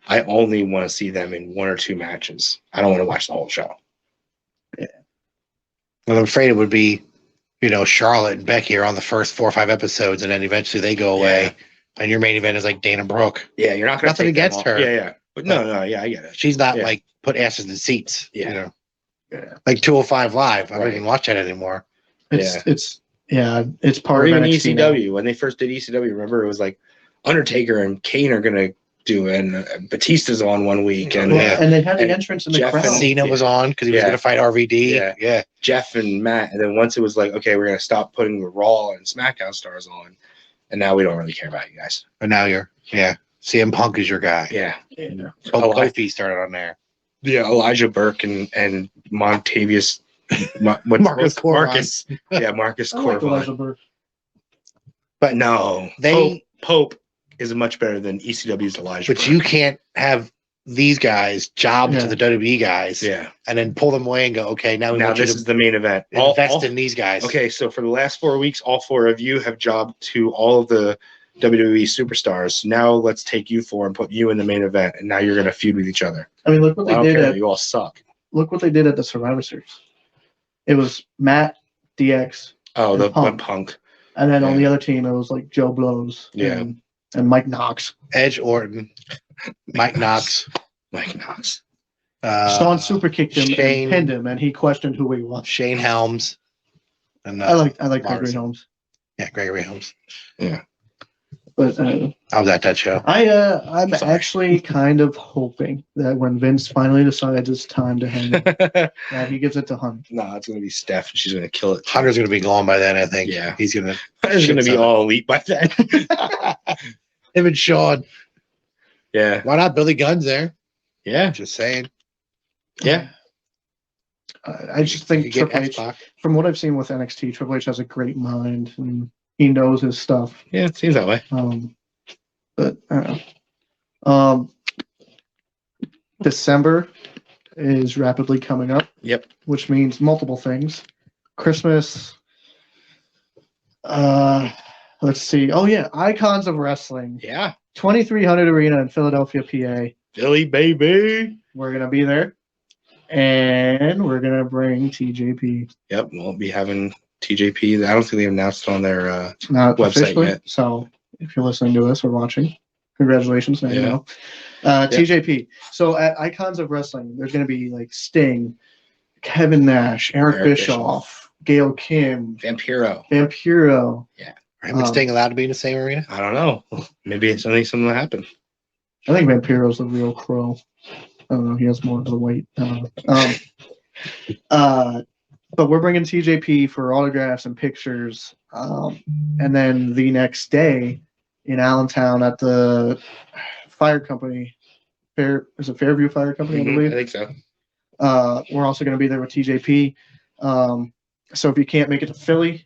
I only want to see them in 1 or 2 matches. I don't want to watch the whole show. And I'm afraid it would be, Charlotte and Becky are on the first 4 or 5 episodes, and then eventually they go away, and your main event is like Dana Brooke. Yeah, you're not going to Nothing against her. Yeah. But no, yeah, I get it. She's not Yeah. like put asses in seats. Yeah. Yeah. Like 205 Live. I don't Right. even watch that anymore. It's Or part of even NXT now. ECW. When they first did ECW, remember, it was like Undertaker and Kane are going to do it, and Batista's on one week, and Well, and they had the and entrance in the Jeff crowd. and Cena was on because he was Yeah. going to fight RVD. Yeah. Jeff and Matt. And then once it was like, okay, we're going to stop putting the Raw and SmackDown stars on, and now we don't really care about you guys. And now CM Punk is your guy. Yeah. Yeah. Kofi started on there. Yeah, Elijah Burke and Montavious Marcus Corvin. Marcus. Yeah, Marcus I like Corvin. Elijah Burke. But no, They- Pope is much better than ECW's Elijah. But Burke. you can't have these guys job Yeah. to the WWE guys Yeah. and then pull them away and go, okay, now we Now want you this to is the main event. invest in these guys. Okay, so for the last 4 weeks, all 4 of you have jobbed to all of the WWE superstars. Now let's take you 4 and put you in the main event, and now you're going to feud with each other. I mean, look what I don't they did care. at You all suck. the Survivor Series. It was Matt, DX, Oh, And the Punk. Punk. and then on Yeah. the other team it was like Joe Blows Yeah. and Mike Knox. Edge Orton, Mike Knox, Mike Knox. Sean super kicked him Shane- and pinned him, and he questioned who he was. Shane Helms, and I like Gregory Morrison. Holmes, Gregory Helms. but I was at that show. I'm Sorry. actually kind of hoping that when Vince finally decides it's time to hang it, that he gives it to Hunt. No, it's going to be Steph, and she's going to kill it. Hunter's going to be gone by then, I think. Yeah. He's going to. Hunter's going to be shit all elite by then. Him and Sean. Yeah. Why not Billy Gunn's there? Yeah. Just saying. Yeah. I just think You get Triple H, X-Pac. from what I've seen with NXT, Triple H has a great mind and he knows his stuff. Yeah, it seems that way. But I don't know. December is rapidly coming up. Yep. Which means multiple things. Christmas. Let's see. Oh yeah, Icons of Wrestling, Yeah. 2300 Arena in Philadelphia, PA. Philly, baby. We're gonna be there, and we're gonna bring TJP. Yep. We'll be having TJP. I don't think they announced it on their Not Website officially. yet. So if you're listening to this or watching, congratulations. Now you Yeah. know. TJP. So at Icons of Wrestling, there's going to be like Sting, Kevin Nash, Eric Bischoff, Gail Kim, Vampiro. Vampiro. Are him and Sting allowed to be in the same arena? I don't know. Maybe it's something will happen. I think Vampiro's the real Crow. I don't know. He has more of the weight. I don't know. But we're bringing TJP for autographs and pictures. And then the next day in Allentown at the fire company, is it Fairview Fire Company, I I believe? think so. We're also going to be there with TJP. So if you can't make it to Philly,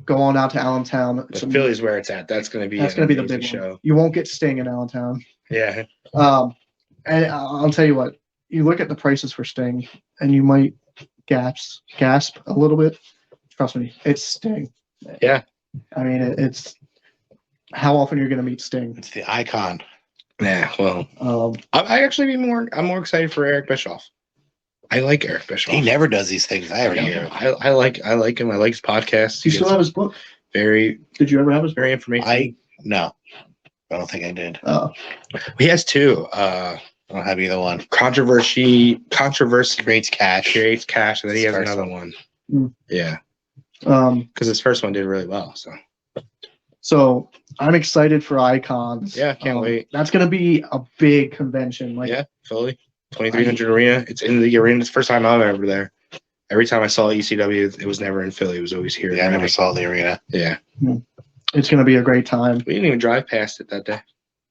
go on out to Allentown. But Philly's where it's at. That's going to be the amazing big show. one. You won't get Sting in Allentown. Yeah. And I'll tell you what, you look at the prices for Sting and you might gasp a little bit. Trust me, it's Sting. Yeah. I mean, it's how often you're going to meet Sting. It's the icon. Yeah. Well, I'm more excited for Eric Bischoff. I like Eric Bischoff. He never does these things. I ever hear. I like him. I like his podcast. Do you still have his book? Very. Did you ever have his book? Very informational. No. I don't think I did. Oh. He has two. I don't have either one. Controversy Creates cash. and then he has First another one. one. Yeah. Because his first one did really well. So I'm excited for Icons. Yeah, can't wait. That's going to be a big convention. Yeah, Philly, 2300 Arena. It's in the arena. It's the first time I'm ever there. Every time I saw ECW, it was never in Philly. It was always here. Yeah, I never saw the arena. Yeah. It's going to be a great time. We didn't even drive past it that day.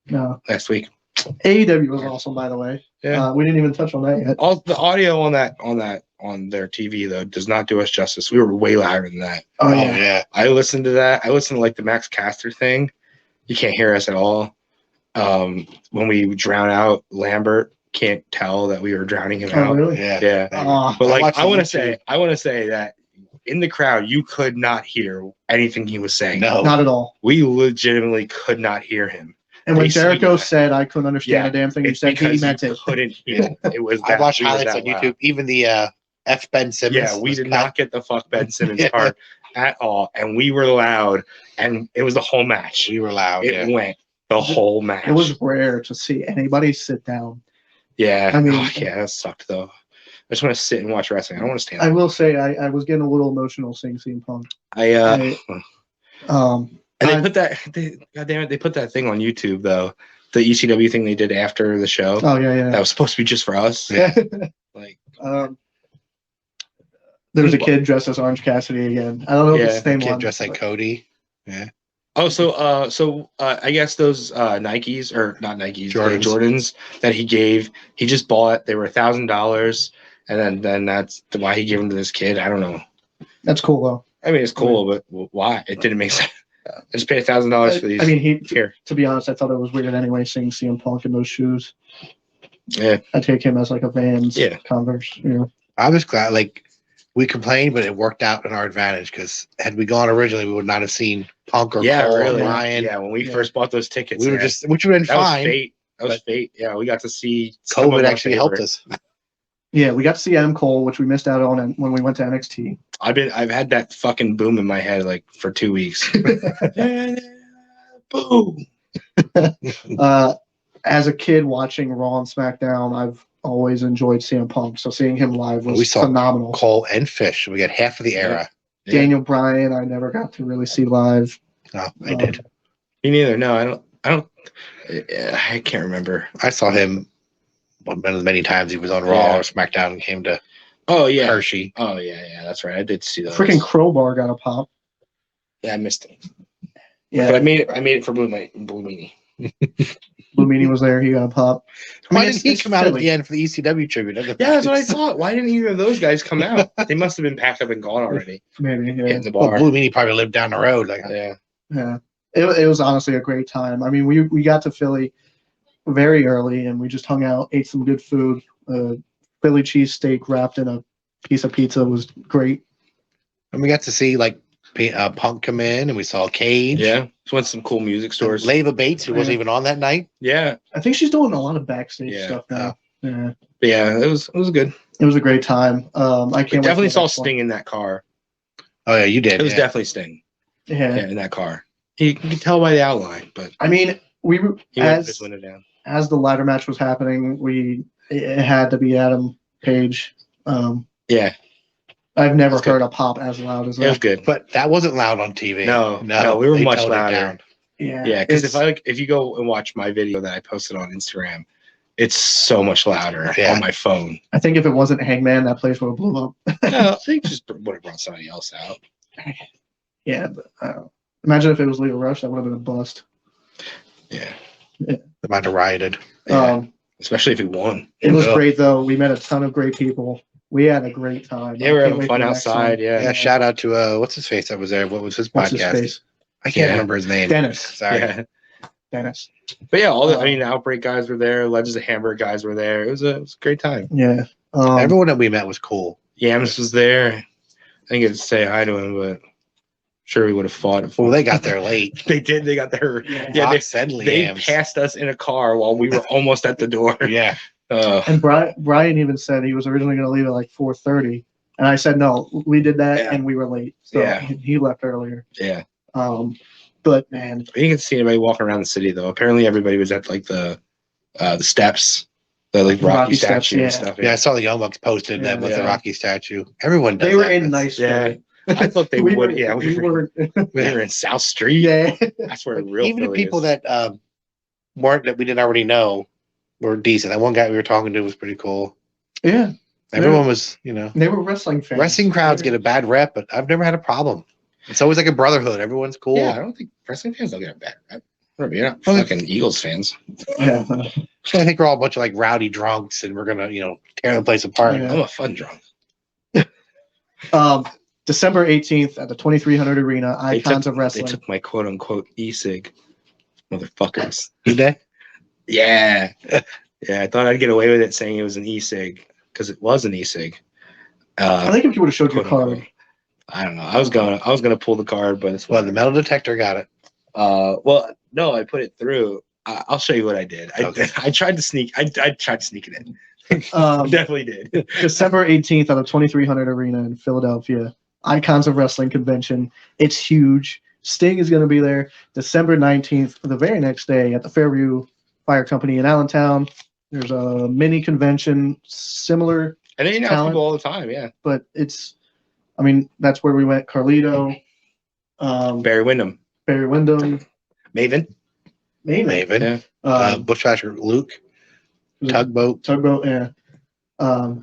No. Last week. AEW was awesome, by the way. Yeah. We didn't even touch on that yet. All the audio on their TV though does not do us justice. We were way louder than that. Oh, yeah. Yeah. I listened to that. I listened to like the Max Caster thing. You can't hear us at all. When we drown out Lambert, can't tell that we were drowning him Oh, out. really? Yeah. Oh, But like watched I want to YouTube. say that in the crowd you could not hear anything he was saying. No. not at all. We legitimately could not hear him. And when They see Jericho that. said I couldn't understand a damn thing you It's said, he because meant you it. couldn't hear. It was. I watched we were highlights that on YouTube. loud. Even the F. Ben Simmons. Yeah, we was did cut. not get the fuck Ben Simmons Yeah. part at all, and we were loud, and it was the whole match. We were loud. It went the whole match. It was rare to see anybody sit down. Yeah. I mean- that sucked though. I just want to sit and watch wrestling. I don't want to stand. I will say I was getting a little emotional seeing CM Punk. And they I- put that. God damn it! They put that thing on YouTube though. The ECW thing they did after the show. Oh yeah, That was supposed to be just for us. yeah. Like, There was a kid dressed as Orange Cassidy again. I don't know if it's Yeah, the same Kid one. dressed like but- Cody. Yeah. oh, so I guess those Nikes or not Nikes, Jordans. Jordans that he gave. He just bought. They were $1,000, and then that's why he gave them to this kid. I don't know. That's cool though. I mean, it's cool, but why? It didn't make sense. I just paid $1,000 for these. I mean, here. to be honest, I thought it was weird anyway seeing CM Punk in those shoes. Yeah. I take him as like a Vans Yeah. Converse. You know. I was glad, like, we complained, but it worked out in our advantage because had we gone originally, we would not have seen Punk or Yeah, Cole or really. Ryan. Yeah, when we Yeah. first bought those tickets, We were yeah, just, which would have been that was fine. fate. That was but- fate. Yeah, we got to see some of COVID our actually helped favorites. us. Yeah, we got to see Adam Cole, which we missed out on when we went to NXT. I've had that fucking boom in my head like for 2 weeks. Boom. As a kid watching Raw and SmackDown, I've always enjoyed CM Punk. So seeing him live was We saw phenomenal. Cole and Fish. We got half of the era. Yeah. Daniel Bryan, I never got to really see live. No, I did. Me neither. No, I don't. I can't remember. I saw him one of the many times he was on Raw Yeah. or SmackDown and came to Oh yeah. Hershey. Oh yeah. That's right. I did see those. Freaking Crowbar got a pop. Yeah, I missed it. Yeah, But I made it for Blue Meanie. Blue Meanie was there. He got a pop. Why it's- didn't he it's come out at Philly. the end for the ECW tribute? Yeah, that's what I thought. Why didn't either of those guys come out? They must have been packed up and gone already. Maybe. Yeah. In the Well, bar. Blue Meanie probably lived down the road. Like, Yeah. Yeah, it was honestly a great time. I mean, we got to Philly very early, and we just hung out, ate some good food. Philly cheesesteak wrapped in a piece of pizza was great. and we got to see like Punk come in, and we saw Cage. Yeah. Just went to some cool music stores. Leva Bates, who wasn't Yeah. even on that night. Yeah. I think she's doing a lot of backstage Yeah. stuff now. Yeah, Yeah. It was good. it was a great time. I We can't wait definitely for the saw next one. Sting in that car. Oh yeah, you did. It was yeah. definitely Sting. Yeah. Yeah, in that car. You can tell by the outline, but I mean, we were he went as his window down. as the ladder match was happening. It had to be Adam Page. Yeah, I've never That's good. heard a pop as loud as it was that. good. But that wasn't loud on TV. No, we were they much toned it louder. down. Yeah, Yeah, because it's- if you go and watch my video that I posted on Instagram, it's so much louder Yeah. on my phone. I think if it wasn't Hangman, that place would have blew up. No, they just would have brought somebody else out. Yeah, but imagine if it was Leo Rush, that would have been a bust. Yeah, They might have rioted. yeah. Um, Especially if he won. it was Yeah. great though. We met a ton of great people. We had a great time. Yeah, I we're can't having wait fun for the next outside. one. Yeah, shout out to what's his face that was there. What was his What's his podcast? face? I can't Yeah. remember his name. Dennis. Sorry. Yeah. Dennis. But yeah, all the I Um, mean, the Outbreak guys were there. Legends of Hamburg guys were there. It was a great time. Yeah. Everyone that we met was cool. Yams was there. I didn't get to say hi to him, but sure we would have fought. If Well, they got there late. They did. They got there. Yeah. Yeah, Rock said they Liam's. passed us in a car while we were almost at the door. Yeah. And Brian even said he was originally going to leave at like 4:30, and I said no. We did that, Yeah. and we were late, so Yeah. he left earlier. Yeah. But man, You didn't see anybody walking around the city though. Apparently, everybody was at like the steps, the like Rocky, Rocky steps, statue yeah. and stuff. Yeah, I saw the Young Bucks posted that with the Yeah. Rocky statue. Everyone does they were that. in nice. Yeah. I thought they we would. Were, Yeah, we were. we were in South Street. Yeah. That's where real Even the Philly people is. that weren't that we didn't already know were decent. That one guy we were talking to was pretty cool. Yeah. Everyone was, They were wrestling fans. wrestling crowds get a bad rep, but I've never had a problem. It's always like a brotherhood. Everyone's cool. Yeah, I don't think wrestling fans don't get a bad rep. You're not Well, fucking Eagles fans. Yeah. So I think we're all a bunch of like rowdy drunks, and we're gonna, tear the place apart. Yeah. I'm a fun drunk. December 18th at the 2300 Arena, They Icons took- of Wrestling. They took my quote unquote e-cig, motherfuckers. Did they? Yeah, yeah. I thought I'd get away with it saying it was an e-cig because it was an e-cig. I think if you would have showed your quote, unquote. card. I don't know. I was gonna pull the card, but it's Well, the metal detector got it. well, no, I put it through. I'll show you what I did. Okay. I tried to sneak. I tried to sneak it in. Definitely did. December 18th at the 2300 Arena in Philadelphia, Icons of Wrestling convention. It's huge. Sting is going to be there. December 19th, the very next day at the Fairview Fire Company in Allentown. There's a mini convention similar, And they announce Talent. people all the time. Yeah, but that's where we went. Carlito, Barry Windham, Barry Windham, Maven. maybe. Maven. Yeah. Bushwhacker Luke. Tugboat. Tugboat, yeah.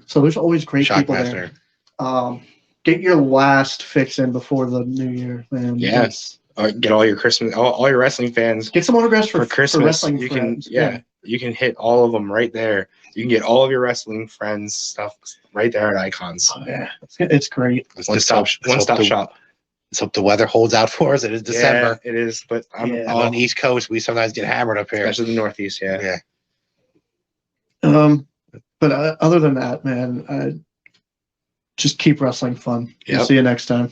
So there's always great people there. Shockmaster. Get your last fix in before the new year, man. Yes. Or get all your Christmas, all your wrestling fans Get some autographs for for Christmas. wrestling You friends. can, yeah, you can hit all of them right there. You can get all of your wrestling friends stuff right there at Icons. Oh, yeah. It's great. One stop shop. Let's hope the weather holds out for us. It is December. Yeah, it is, but I'm Yeah. And on the East Coast, we sometimes get hammered up here. especially the Northeast. Yeah. Yeah. But other than that, man, just keep wrestling fun. Yep. We'll see you next time.